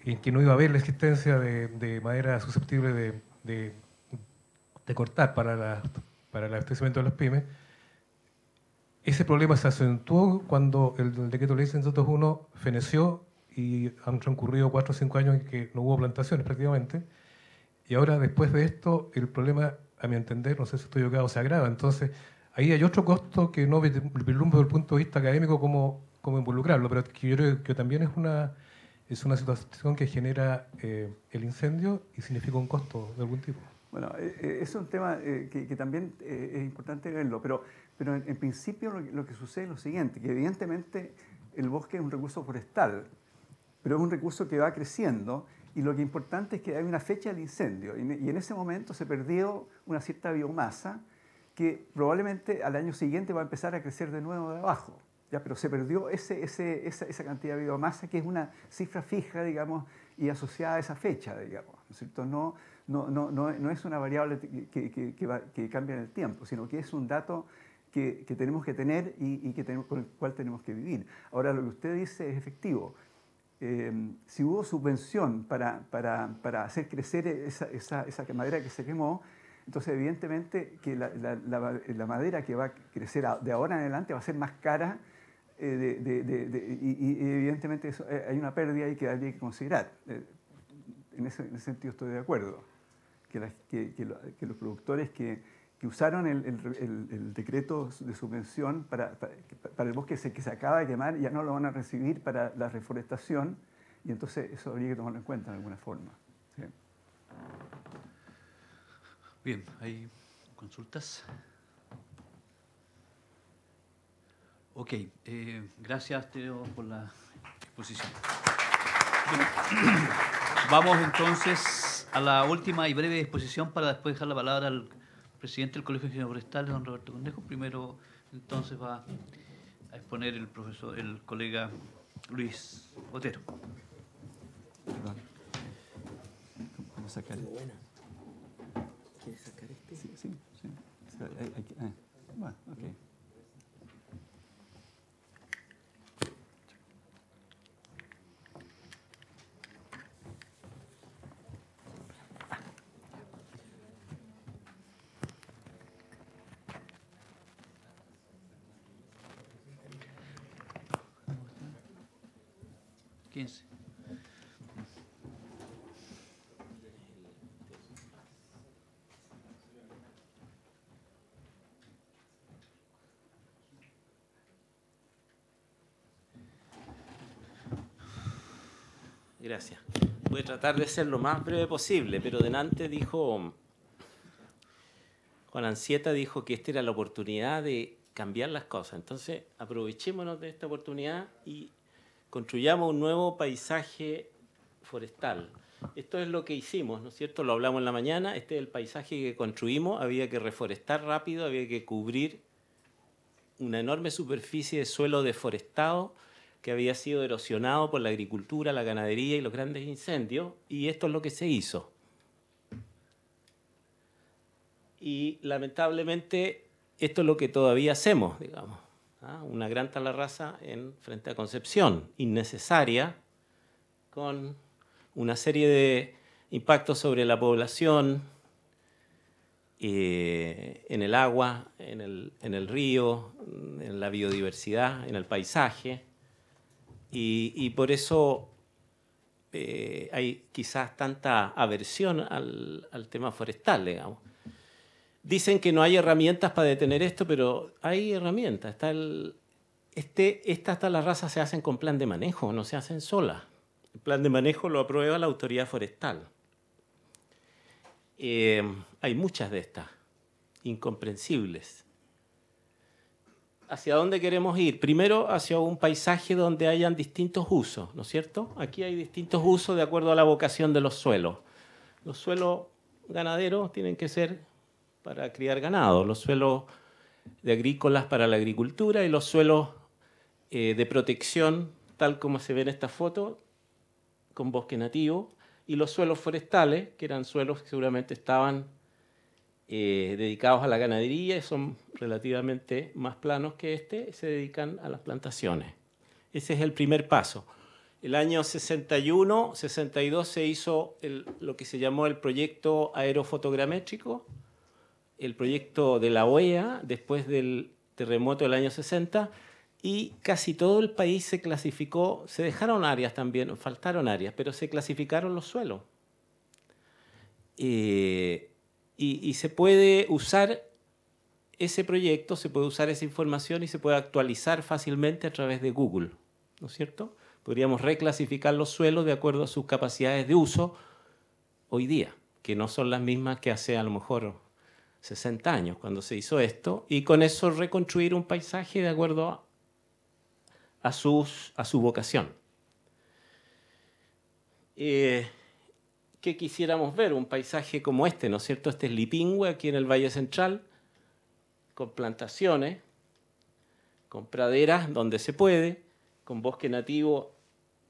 en que no iba a haber la existencia de madera susceptible de cortar para el abastecimiento de las pymes. Ese problema se acentuó cuando el decreto ley 102.1 feneció y han transcurrido 4 o 5 años en que no hubo plantaciones prácticamente. Y ahora, después de esto, el problema, a mi entender, no sé si estoy equivocado, se agrava. Entonces, ahí hay otro costo que no vislumbro desde el punto de vista académico como involucrarlo, pero que yo creo que también es es una situación que genera el incendio y significa un costo de algún tipo. Bueno, es un tema que también es importante verlo, pero en principio lo que sucede es lo siguiente, que evidentemente el bosque es un recurso forestal, pero es un recurso que va creciendo y lo que es importante es que hay una fecha del incendio y en ese momento se perdió una cierta biomasa que probablemente al año siguiente va a empezar a crecer de nuevo de abajo. ¿Ya? Pero se perdió esa cantidad de biomasa que es una cifra fija, digamos, y asociada a esa fecha, digamos, ¿no es cierto? No es una variable que cambia en el tiempo, sino que es un dato que tenemos que tener y con el cual tenemos que vivir. Ahora, lo que usted dice es efectivo. Si hubo subvención para hacer crecer esa madera que se quemó, entonces evidentemente que la madera que va a crecer de ahora en adelante va a ser más cara y evidentemente hay una pérdida ahí que habría que considerar. En ese sentido estoy de acuerdo, que los productores que usaron el decreto de subvención para el bosque que se acaba de quemar ya no lo van a recibir para la reforestación y entonces eso habría que tomarlo en cuenta de alguna forma. ¿Sí? Bien, ¿hay consultas? Ok, gracias Teo por la exposición. Bien. Vamos entonces a la última y breve exposición para después dejar la palabra al presidente del Colegio de Ingenieros Forestales, don Roberto Condejo. Primero entonces va a exponer el colega Luis Otero. ¿Cómo sacar? ¿Quieres sacar este? Sí. Bueno, ok. Gracias. Voy a tratar de ser lo más breve posible, pero delante dijo, Juan Ancieta dijo que esta era la oportunidad de cambiar las cosas. Entonces, aprovechémonos de esta oportunidad y construyamos un nuevo paisaje forestal. Esto es lo que hicimos, ¿no es cierto? Lo hablamos en la mañana, este es el paisaje que construimos, había que reforestar rápido, había que cubrir una enorme superficie de suelo deforestado que había sido erosionado por la agricultura, la ganadería y los grandes incendios, y esto es lo que se hizo. Y lamentablemente esto es lo que todavía hacemos, digamos. Una gran talarraza frente a Concepción, innecesaria, con una serie de impactos sobre la población, en el agua, en el río, en la biodiversidad, en el paisaje. Y por eso hay quizás tanta aversión al tema forestal, digamos. Dicen que no hay herramientas para detener esto, pero hay herramientas. Estas talarrazas se hacen con plan de manejo, no se hacen solas. El plan de manejo lo aprueba la autoridad forestal. Hay muchas de estas, incomprensibles. ¿Hacia dónde queremos ir? Primero, hacia un paisaje donde hayan distintos usos, ¿no es cierto? Aquí hay distintos usos de acuerdo a la vocación de los suelos. Los suelos ganaderos tienen que ser para criar ganado, los suelos de agrícolas para la agricultura y los suelos de protección, tal como se ve en esta foto, con bosque nativo, y los suelos forestales, que eran suelos que seguramente estaban dedicados a la ganadería, y son relativamente más planos que este, se dedican a las plantaciones. Ese es el primer paso. El año 61, 62 se hizo lo que se llamó el proyecto aerofotogramétrico, el proyecto de la OEA, después del terremoto del año 60, y casi todo el país se clasificó, se dejaron áreas también, faltaron áreas, pero se clasificaron los suelos. Y se puede usar ese proyecto, se puede usar esa información y se puede actualizar fácilmente a través de Google, ¿no es cierto? Podríamos reclasificar los suelos de acuerdo a sus capacidades de uso hoy día, que no son las mismas que hace a lo mejor 60 años cuando se hizo esto, y con eso reconstruir un paisaje de acuerdo a su vocación. ¿Qué quisiéramos ver? Un paisaje como este, ¿no es cierto? Este es Lipingüe, aquí en el Valle Central, con plantaciones, con praderas donde se puede, con bosque nativo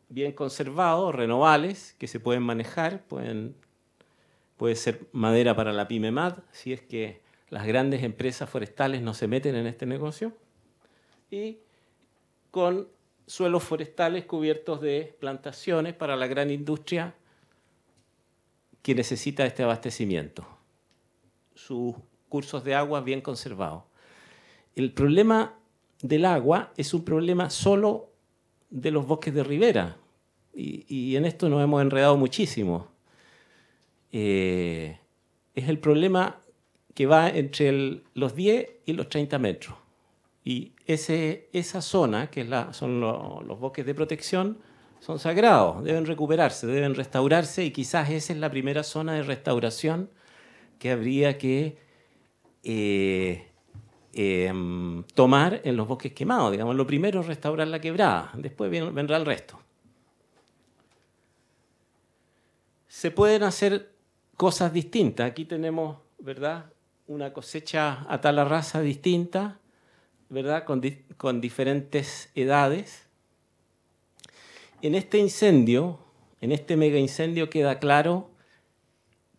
bien conservado, renovales, que se pueden manejar, puede ser madera para la PyME-MAD, si es que las grandes empresas forestales no se meten en este negocio, y con suelos forestales cubiertos de plantaciones para la gran industria que necesita este abastecimiento. Sus cursos de agua bien conservados. El problema del agua es un problema solo de los bosques de ribera, y en esto nos hemos enredado muchísimo. Es el problema que va entre los 10 y los 30 metros. Y esa zona, que son los bosques de protección, son sagrados, deben recuperarse, deben restaurarse, y quizás esa es la primera zona de restauración que habría que tomar en los bosques quemados. Digamos, lo primero es restaurar la quebrada, después vendrá el resto. Se pueden hacer cosas distintas. Aquí tenemos, ¿verdad?, una cosecha a tal raza distinta, ¿verdad?, con diferentes edades. En este incendio, en este mega incendio, queda claro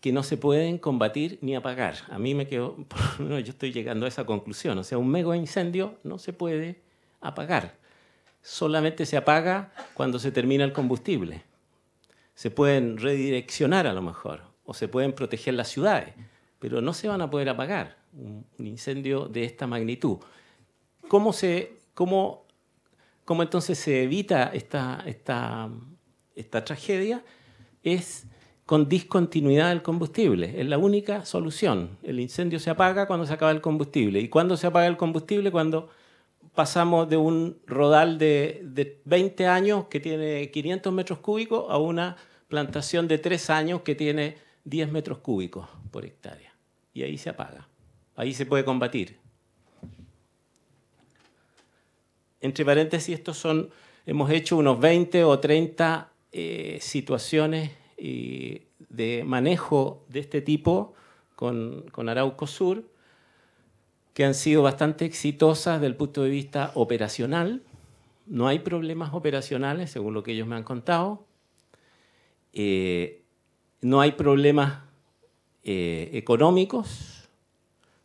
que no se pueden combatir ni apagar. A mí me quedó, yo estoy llegando a esa conclusión. O sea, un mega incendio no se puede apagar. Solamente se apaga cuando se termina el combustible. Se pueden redireccionar a lo mejor, o se pueden proteger las ciudades, pero no se van a poder apagar un incendio de esta magnitud. ¿Cómo entonces se evita esta tragedia? Es con discontinuidad del combustible. Es la única solución. El incendio se apaga cuando se acaba el combustible. ¿Y cuándo se apaga el combustible? Cuando pasamos de un rodal de 20 años que tiene 500 metros cúbicos a una plantación de 3 años que tiene 10 metros cúbicos por hectárea. Y ahí se apaga. Ahí se puede combatir. Entre paréntesis, hemos hecho unos 20 o 30 situaciones de manejo de este tipo con Arauco Sur, que han sido bastante exitosas desde el punto de vista operacional. No hay problemas operacionales, según lo que ellos me han contado. No hay problemas económicos.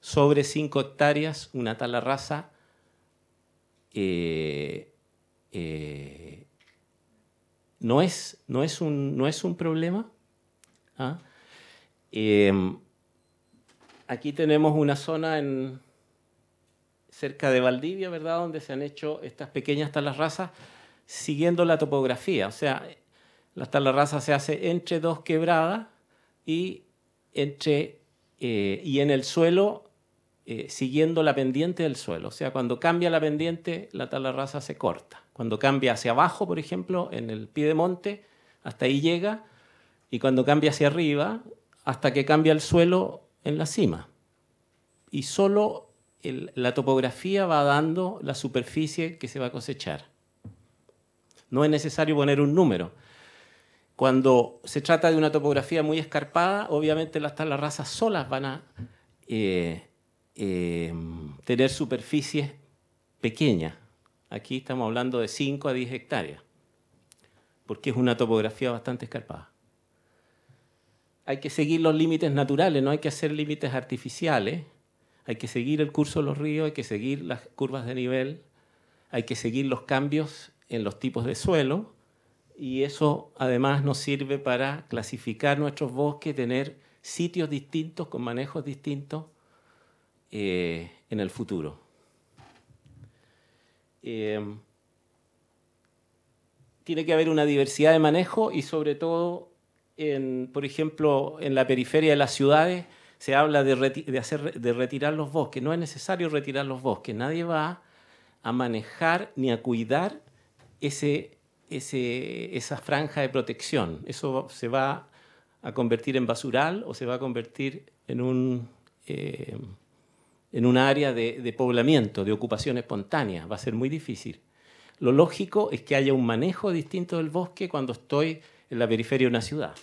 Sobre 5 hectáreas, una tala rasa no es un problema. ¿Ah? Aquí tenemos una zona cerca de Valdivia, ¿verdad?, donde se han hecho estas pequeñas talas rasas siguiendo la topografía. O sea, las talas rasas se hace entre 2 quebradas y en el suelo siguiendo la pendiente del suelo. O sea, cuando cambia la pendiente, la tala rasa se corta. Cuando cambia hacia abajo, por ejemplo, en el pie de monte, hasta ahí llega, y cuando cambia hacia arriba, hasta que cambia el suelo en la cima. Y solo la topografía va dando la superficie que se va a cosechar. No es necesario poner un número. Cuando se trata de una topografía muy escarpada, obviamente las talas rasas solas van a tener superficies pequeñas. Aquí estamos hablando de 5 a 10 hectáreas, porque es una topografía bastante escarpada. Hay que seguir los límites naturales, no hay que hacer límites artificiales. Hay que seguir el curso de los ríos, hay que seguir las curvas de nivel, hay que seguir los cambios en los tipos de suelo, y eso además nos sirve para clasificar nuestros bosques, tener sitios distintos con manejos distintos en el futuro. Tiene que haber una diversidad de manejo, y sobre todo, por ejemplo, en la periferia de las ciudades se habla de retirar los bosques. No es necesario retirar los bosques. Nadie va a manejar ni a cuidar ese esa franja de protección. Eso se va a convertir en basural o se va a convertir en un área de poblamiento, de ocupación espontánea. Va a ser muy difícil. Lo lógico es que haya un manejo distinto del bosque cuando estoy en la periferia de una ciudad.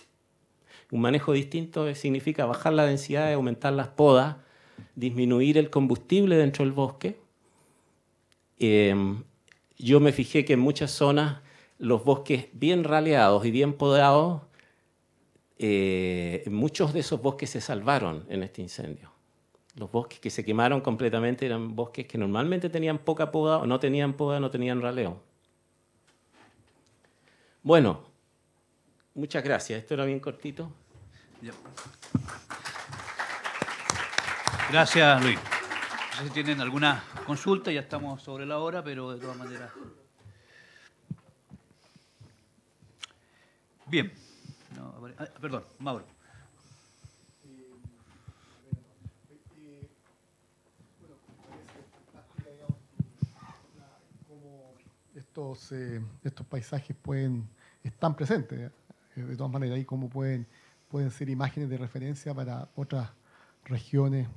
Un manejo distinto significa bajar la densidad, aumentar las podas, disminuir el combustible dentro del bosque. Yo me fijé que en muchas zonas los bosques bien raleados y bien podados, muchos de esos bosques se salvaron en este incendio. Los bosques que se quemaron completamente eran bosques que normalmente tenían poca poda o no tenían poda, no tenían raleo. Bueno, muchas gracias. Esto era bien cortito. Ya. Gracias, Luis. No sé si tienen alguna consulta, ya estamos sobre la hora, pero de todas maneras. Bien. No, perdón, Mauro. Estos paisajes están presentes, de todas maneras, y cómo pueden ser imágenes de referencia para otras regiones.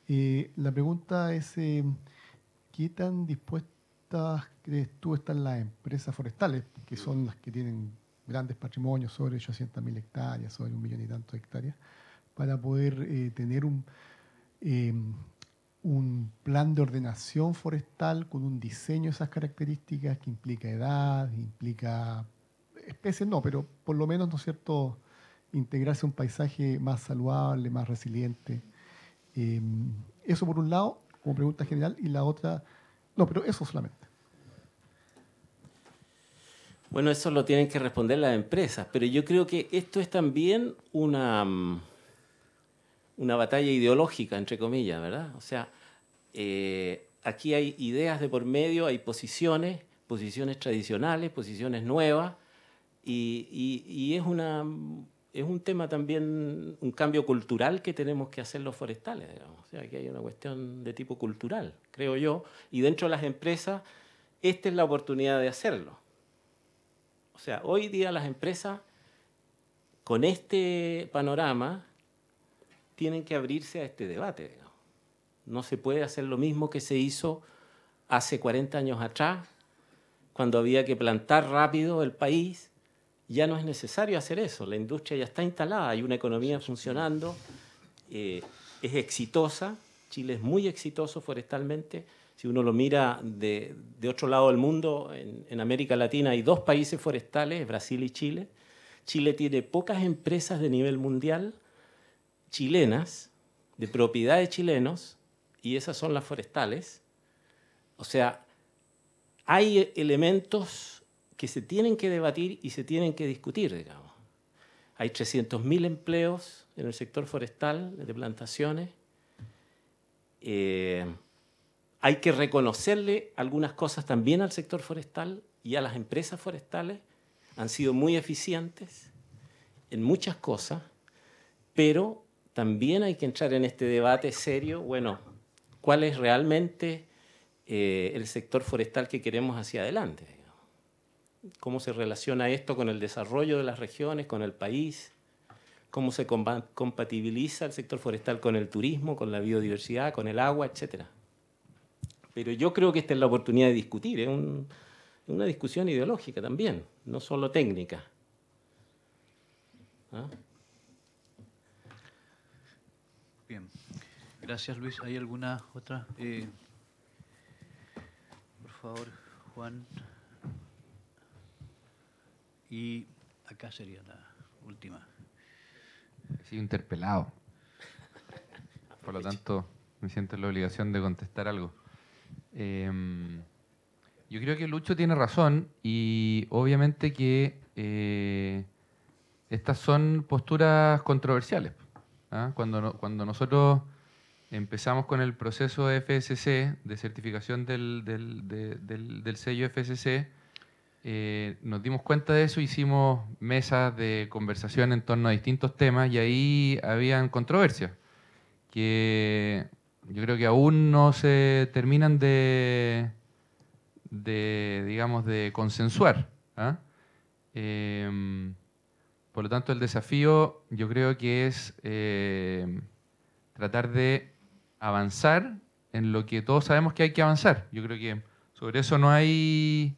La pregunta es, ¿qué tan dispuestas crees tú están las empresas forestales, que son las que tienen grandes patrimonios, sobre 800.000 hectáreas, sobre 1 millón y tanto de hectáreas, para poder tener un plan de ordenación forestal con un diseño de esas características que implica edad, implica especies, no, pero por lo menos, ¿no es cierto?, integrarse a un paisaje más saludable, más resiliente? Eso por un lado, como pregunta general, y la otra, no, pero eso solamente. Bueno, eso lo tienen que responder las empresas, pero yo creo que esto es también una batalla ideológica, entre comillas, ¿verdad? O sea, aquí hay ideas de por medio, hay posiciones tradicionales, posiciones nuevas, y es un tema también, un cambio cultural que tenemos que hacer los forestales, digamos. O sea, aquí hay una cuestión de tipo cultural, creo yo, y dentro de las empresas, esta es la oportunidad de hacerlo. O sea, hoy día las empresas, con este panorama, tienen que abrirse a este debate, digamos. No se puede hacer lo mismo que se hizo hace 40 años atrás, cuando había que plantar rápido el país. Ya no es necesario hacer eso, la industria ya está instalada, hay una economía funcionando, es exitosa, Chile es muy exitoso forestalmente. Si uno lo mira de otro lado del mundo, en América Latina hay 2 países forestales, Brasil y Chile. Chile tiene pocas empresas de nivel mundial chilenas, de propiedad de chilenos, y esas son las forestales. O sea, hay elementos que se tienen que debatir y se tienen que discutir, digamos. Hay 300.000 empleos en el sector forestal, de plantaciones. Hay que reconocerle algunas cosas también al sector forestal y a las empresas forestales. Han sido muy eficientes en muchas cosas, pero también hay que entrar en este debate serio, bueno, ¿cuál es realmente el sector forestal que queremos hacia adelante? ¿Cómo se relaciona esto con el desarrollo de las regiones, con el país? ¿Cómo se compatibiliza el sector forestal con el turismo, con la biodiversidad, con el agua, etcétera? Pero yo creo que esta es la oportunidad de discutir, es una discusión ideológica también, no solo técnica. ¿Ah? Bien, gracias Luis. ¿Hay alguna otra? Por favor, Juan. Y acá sería la última. He sido interpelado. Por lo tanto, me siento en la obligación de contestar algo. Yo creo que Lucho tiene razón y obviamente que estas son posturas controversiales. ¿Ah? Cuando nosotros empezamos con el proceso de FSC, de certificación del sello FSC, nos dimos cuenta de eso, hicimos mesas de conversación en torno a distintos temas y ahí habían controversias que yo creo que aún no se terminan de digamos, de consensuar. ¿Ah? Por lo tanto, el desafío yo creo que es tratar de avanzar en lo que todos sabemos que hay que avanzar. Yo creo que sobre eso no hay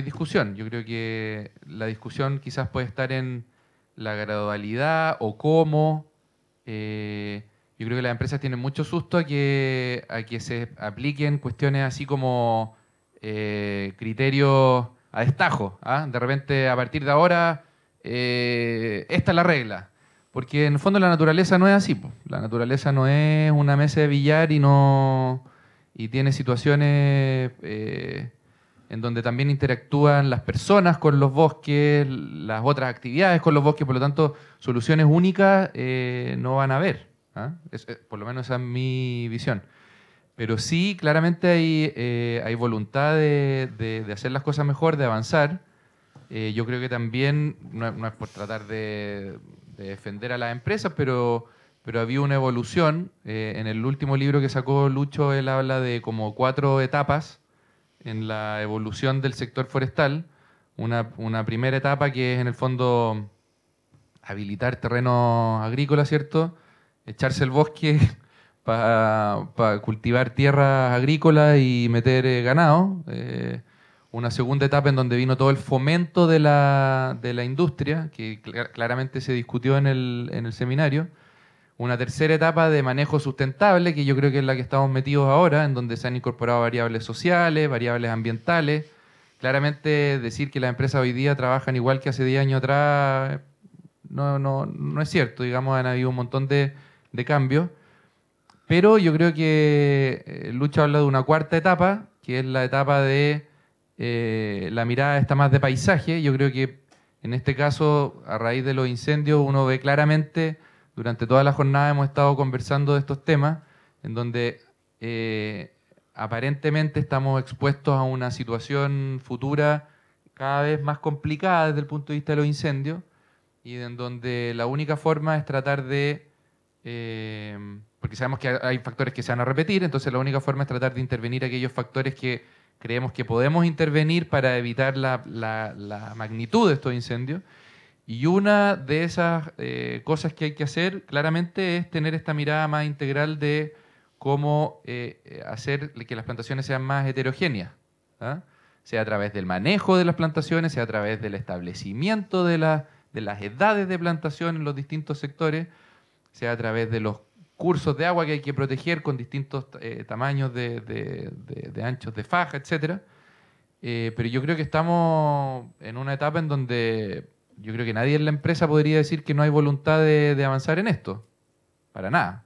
discusión. Yo creo que la discusión quizás puede estar en la gradualidad o cómo. Yo creo que las empresas tienen mucho susto a que se apliquen cuestiones así como criterios a destajo. ¿Ah? De repente, a partir de ahora, esta es la regla. Porque en el fondo la naturaleza no es así. Po. La naturaleza no es una mesa de billar y tiene situaciones en donde también interactúan las personas con los bosques, las otras actividades con los bosques. Por lo tanto, soluciones únicas no van a haber. ¿Ah? Por lo menos esa es mi visión. Pero sí, claramente hay voluntad de hacer las cosas mejor, de avanzar. Yo creo que también, no es por tratar de defender a las empresas, pero había una evolución. En el último libro que sacó Lucho, él habla de como 4 etapas en la evolución del sector forestal. Una primera etapa que es en el fondo habilitar terrenos agrícolas, ¿cierto? Echarse el bosque para cultivar tierras agrícolas y meter ganado. Una segunda etapa en donde vino todo el fomento de la industria, que claramente se discutió en el seminario. Una tercera etapa de manejo sustentable, que yo creo que es la que estamos metidos ahora, en donde se han incorporado variables sociales, variables ambientales. Claramente decir que las empresas hoy día trabajan igual que hace 10 años atrás no es cierto. Digamos, han habido un montón de cambios. Pero yo creo que Lucho habla de una cuarta etapa, que es la etapa de la mirada está más de paisaje. Yo creo que en este caso, a raíz de los incendios, uno ve claramente, durante toda la jornada hemos estado conversando de estos temas, en donde aparentemente estamos expuestos a una situación futura cada vez más complicada desde el punto de vista de los incendios, y en donde la única forma es tratar de... porque sabemos que hay factores que se van a repetir, entonces la única forma es tratar de intervenir aquellos factores que creemos que podemos intervenir para evitar la magnitud de estos incendios. Y una de esas cosas que hay que hacer claramente es tener esta mirada más integral de cómo hacer que las plantaciones sean más heterogéneas, ¿ah? Sea a través del manejo de las plantaciones, sea a través del establecimiento de las edades de plantación en los distintos sectores, sea a través de los cursos de agua que hay que proteger con distintos tamaños de anchos de faja, etc. Pero yo creo que estamos en una etapa en donde yo creo que nadie en la empresa podría decir que no hay voluntad de avanzar en esto. Para nada.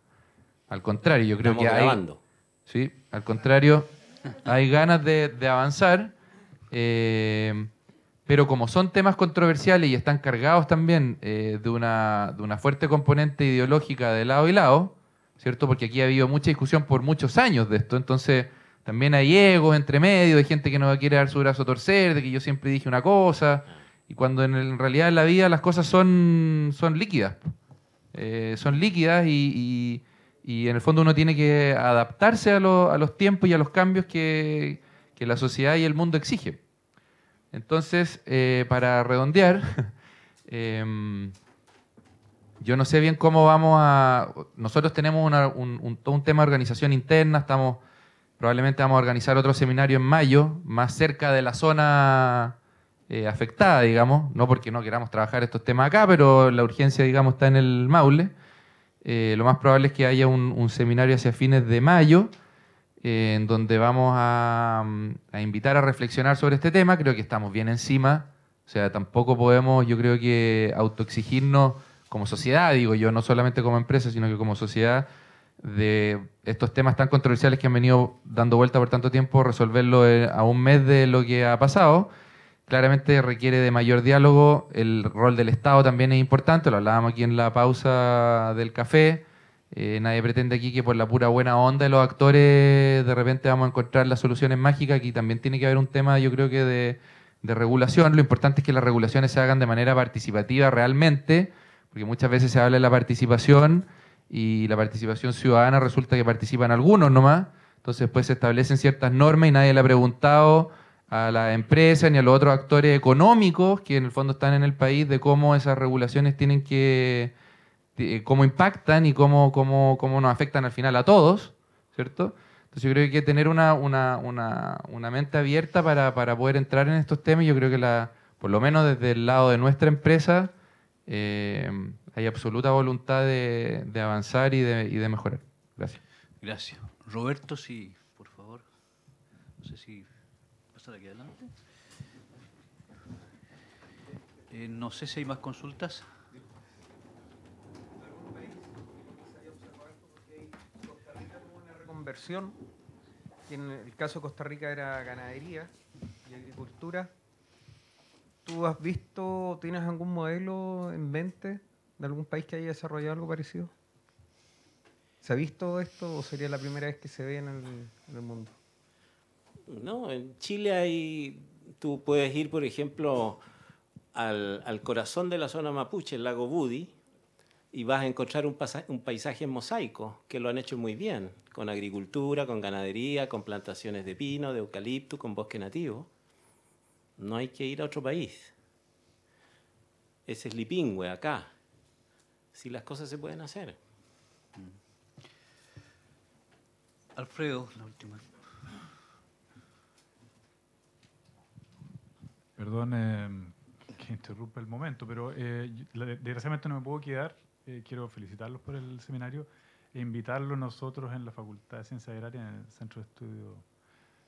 Al contrario, yo creo que hay... Sí, al contrario, hay ganas de avanzar, pero como son temas controversiales y están cargados también de una fuerte componente ideológica de lado y lado, ¿cierto? Porque aquí ha habido mucha discusión por muchos años de esto, entonces también hay egos entre medio, de gente que no quiere dar su brazo a torcer, de que yo siempre dije una cosa, y cuando en realidad en la vida las cosas son líquidas. Son líquidas y en el fondo uno tiene que adaptarse a los tiempos y a los cambios que la sociedad y el mundo exigen. Entonces, para redondear, yo no sé bien cómo vamos a... Nosotros tenemos todo un tema de organización interna, probablemente vamos a organizar otro seminario en mayo, más cerca de la zona afectada, digamos, no porque no queramos trabajar estos temas acá, pero la urgencia, digamos, está en el Maule. Lo más probable es que haya un seminario hacia fines de mayo, en donde vamos a invitar a reflexionar sobre este tema. Creo que estamos bien encima, o sea, tampoco podemos, yo creo que autoexigirnos como sociedad, digo yo, no solamente como empresa, sino que como sociedad, de estos temas tan controversiales que han venido dando vuelta por tanto tiempo, resolverlo a un mes de lo que ha pasado. Claramente requiere de mayor diálogo, el rol del Estado también es importante, lo hablábamos aquí en la pausa del café. Nadie pretende aquí que por la pura buena onda de los actores de repente vamos a encontrar las soluciones mágicas. Aquí también tiene que haber un tema, yo creo que de regulación. Lo importante es que las regulaciones se hagan de manera participativa realmente, porque muchas veces se habla de la participación y la participación ciudadana resulta que participan algunos nomás. Entonces pues se establecen ciertas normas y nadie le ha preguntado a la empresa ni a los otros actores económicos que en el fondo están en el país de cómo esas regulaciones tienen que, cómo impactan y cómo nos afectan al final a todos, ¿cierto? Entonces yo creo que hay que tener una mente abierta para poder entrar en estos temas. Yo creo que por lo menos desde el lado de nuestra empresa hay absoluta voluntad de avanzar y de mejorar. Gracias. Gracias. Roberto, sí, por favor. No sé si pasar aquí adelante. No sé si hay más consultas. Conversión, que en el caso de Costa Rica era ganadería y agricultura. ¿Tú has visto, tienes algún modelo en mente de algún país que haya desarrollado algo parecido? ¿Se ha visto esto o sería la primera vez que se ve en el mundo? No, en Chile tú puedes ir, por ejemplo, al corazón de la zona mapuche, el lago Budi, y vas a encontrar un paisaje en mosaico, que lo han hecho muy bien, con agricultura, con ganadería, con plantaciones de pino, de eucalipto, con bosque nativo. No hay que ir a otro país. Ese es Lipingüe, acá. Si las cosas se pueden hacer. Alfredo, la última. Perdón que interrumpa el momento, pero desgraciadamente no me puedo quedar. Quiero felicitarlos por el seminario e invitarlos nosotros en la Facultad de Ciencias Agrarias, en el Centro de Estudio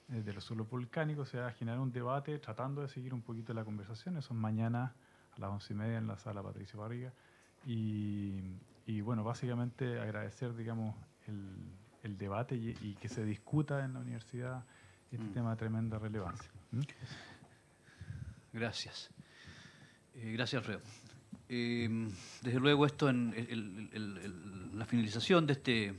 de los Suelos Volcánicos, a generar un debate tratando de seguir un poquito la conversación. Eso es mañana a las 11:30 en la sala Patricio Barriga. Y bueno, básicamente agradecer, digamos, el debate y que se discuta en la universidad este tema de tremenda relevancia. Gracias. Gracias, Alfredo. Desde luego esto en la finalización de este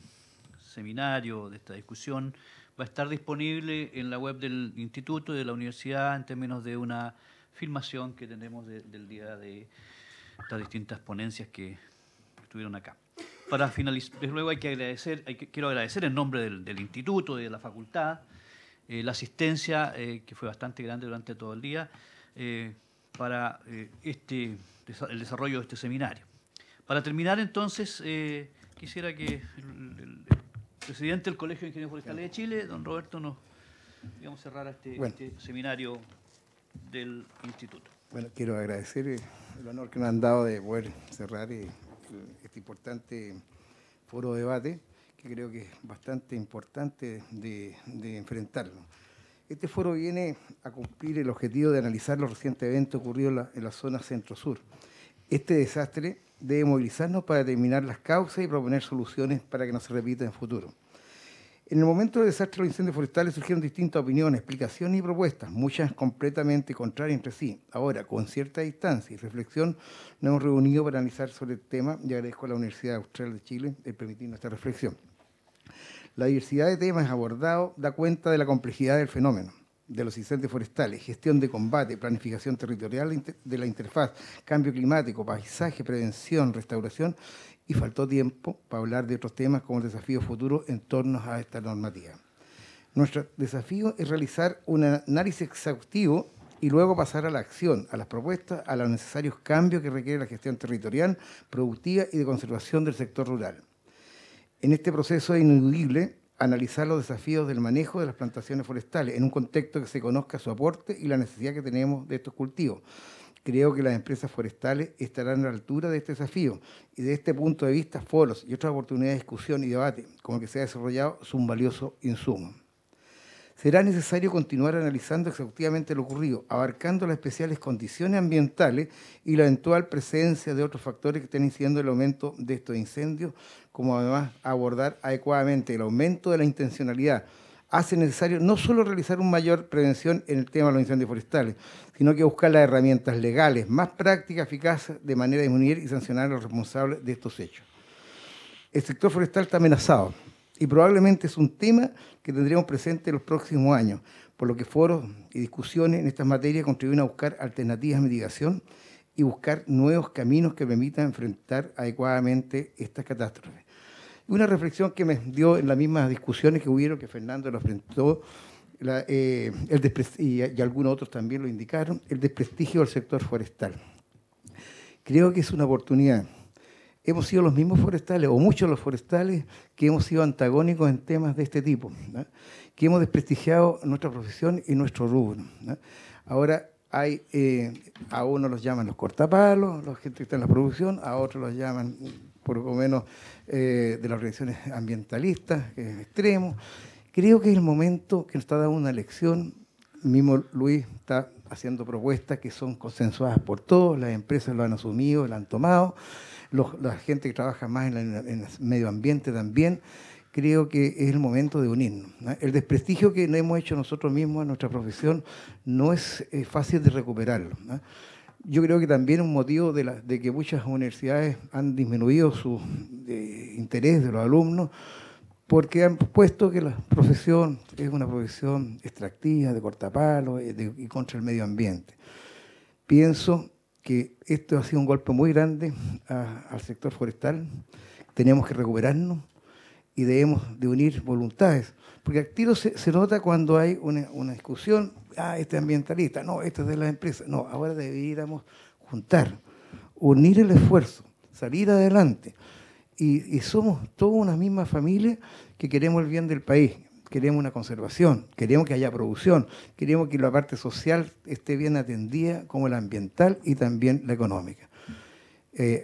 seminario, de esta discusión, va a estar disponible en la web del instituto y de la universidad en términos de una filmación que tenemos del día de estas distintas ponencias que estuvieron acá. Para finalizar, desde luego quiero agradecer en nombre del instituto y de la facultad la asistencia que fue bastante grande durante todo el día para el desarrollo de este seminario. Para terminar, entonces, quisiera que el presidente del Colegio de Ingenieros Forestales de Chile, don Roberto, nos cerrara este seminario del instituto. Bueno, quiero agradecer el honor que nos han dado de poder cerrar este importante foro de debate, que creo que es bastante importante de enfrentarlo. Este foro viene a cumplir el objetivo de analizar los recientes eventos ocurridos en la zona centro-sur. Este desastre debe movilizarnos para determinar las causas y proponer soluciones para que no se repita en futuro. En el momento del desastre de los incendios forestales surgieron distintas opiniones, explicaciones y propuestas, muchas completamente contrarias entre sí. Ahora, con cierta distancia y reflexión, nos hemos reunido para analizar sobre el tema y agradezco a la Universidad Austral de Chile el permitirnos esta reflexión. La diversidad de temas abordados da cuenta de la complejidad del fenómeno de los incendios forestales, gestión de combate, planificación territorial de la interfaz, cambio climático, paisaje, prevención, restauración, y faltó tiempo para hablar de otros temas como el desafío futuro en torno a esta normativa. Nuestro desafío es realizar un análisis exhaustivo y luego pasar a la acción, a las propuestas, a los necesarios cambios que requiere la gestión territorial, productiva y de conservación del sector rural. En este proceso es ineludible analizar los desafíos del manejo de las plantaciones forestales en un contexto que se conozca su aporte y la necesidad que tenemos de estos cultivos. Creo que las empresas forestales estarán a la altura de este desafío y desde este punto de vista foros y otras oportunidades de discusión y debate como el que se ha desarrollado son un valioso insumo. Será necesario continuar analizando exhaustivamente lo ocurrido, abarcando las especiales condiciones ambientales y la eventual presencia de otros factores que estén incidiendo en el aumento de estos incendios, como además abordar adecuadamente el aumento de la intencionalidad. Hace necesario no solo realizar una mayor prevención en el tema de los incendios forestales, sino que buscar las herramientas legales más prácticas, eficaces, de manera de disminuir y sancionar a los responsables de estos hechos. El sector forestal está amenazado y probablemente es un tema que tendremos presente en los próximos años, por lo que foros y discusiones en estas materias contribuyen a buscar alternativas de mitigación y buscar nuevos caminos que permitan enfrentar adecuadamente estas catástrofes. Una reflexión que me dio en las mismas discusiones que hubieron, que Fernando lo enfrentó, y algunos otros también lo indicaron, el desprestigio del sector forestal. Creo que es una oportunidad. Hemos sido los mismos forestales, o muchos de los forestales, que hemos sido antagónicos en temas de este tipo, ¿no? Que hemos desprestigiado nuestra profesión y nuestro rubro, ¿no? Ahora hay, a unos los llaman los cortapalos, la gente que está en la producción, a otros los llaman, por lo menos, de las organizaciones ambientalistas, que es extremo. Creo que es el momento que nos está dando una lección. El mismo Luis está haciendo propuestas que son consensuadas por todos, las empresas lo han asumido, lo han tomado, la gente que trabaja más en el medio ambiente también. Creo que es el momento de unirnos, ¿no? El desprestigio que hemos hecho nosotros mismos en nuestra profesión no es fácil de recuperarlo, ¿no? Yo creo que también un motivo de que muchas universidades han disminuido su interés de los alumnos, porque han puesto que la profesión es una profesión extractiva, de cortapalos y contra el medio ambiente. Pienso que esto ha sido un golpe muy grande al sector forestal. Tenemos que recuperarnos y debemos de unir voluntades, porque al tiro se nota cuando hay una discusión, este es ambientalista, no, este es de las empresas. No, ahora deberíamos juntar, unir el esfuerzo, salir adelante. Y somos toda una misma familia que queremos el bien del país, queremos una conservación, queremos que haya producción, queremos que la parte social esté bien atendida, como la ambiental y también la económica.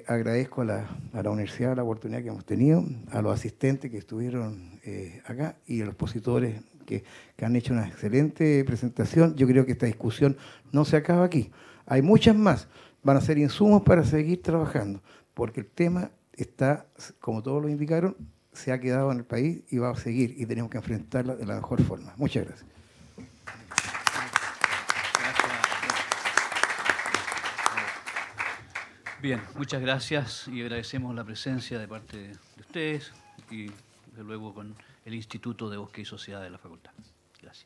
Agradezco a la universidad la oportunidad que hemos tenido, a los asistentes que estuvieron acá y a los expositores que han hecho una excelente presentación. Yo creo que esta discusión no se acaba aquí. Hay muchas más. Van a ser insumos para seguir trabajando, porque el tema está, como todos lo indicaron, se ha quedado en el país y va a seguir, y tenemos que enfrentarla de la mejor forma. Muchas gracias. Bien, muchas gracias y agradecemos la presencia de parte de ustedes y, desde luego, con el Instituto de Bosque y Sociedad de la Facultad. Gracias.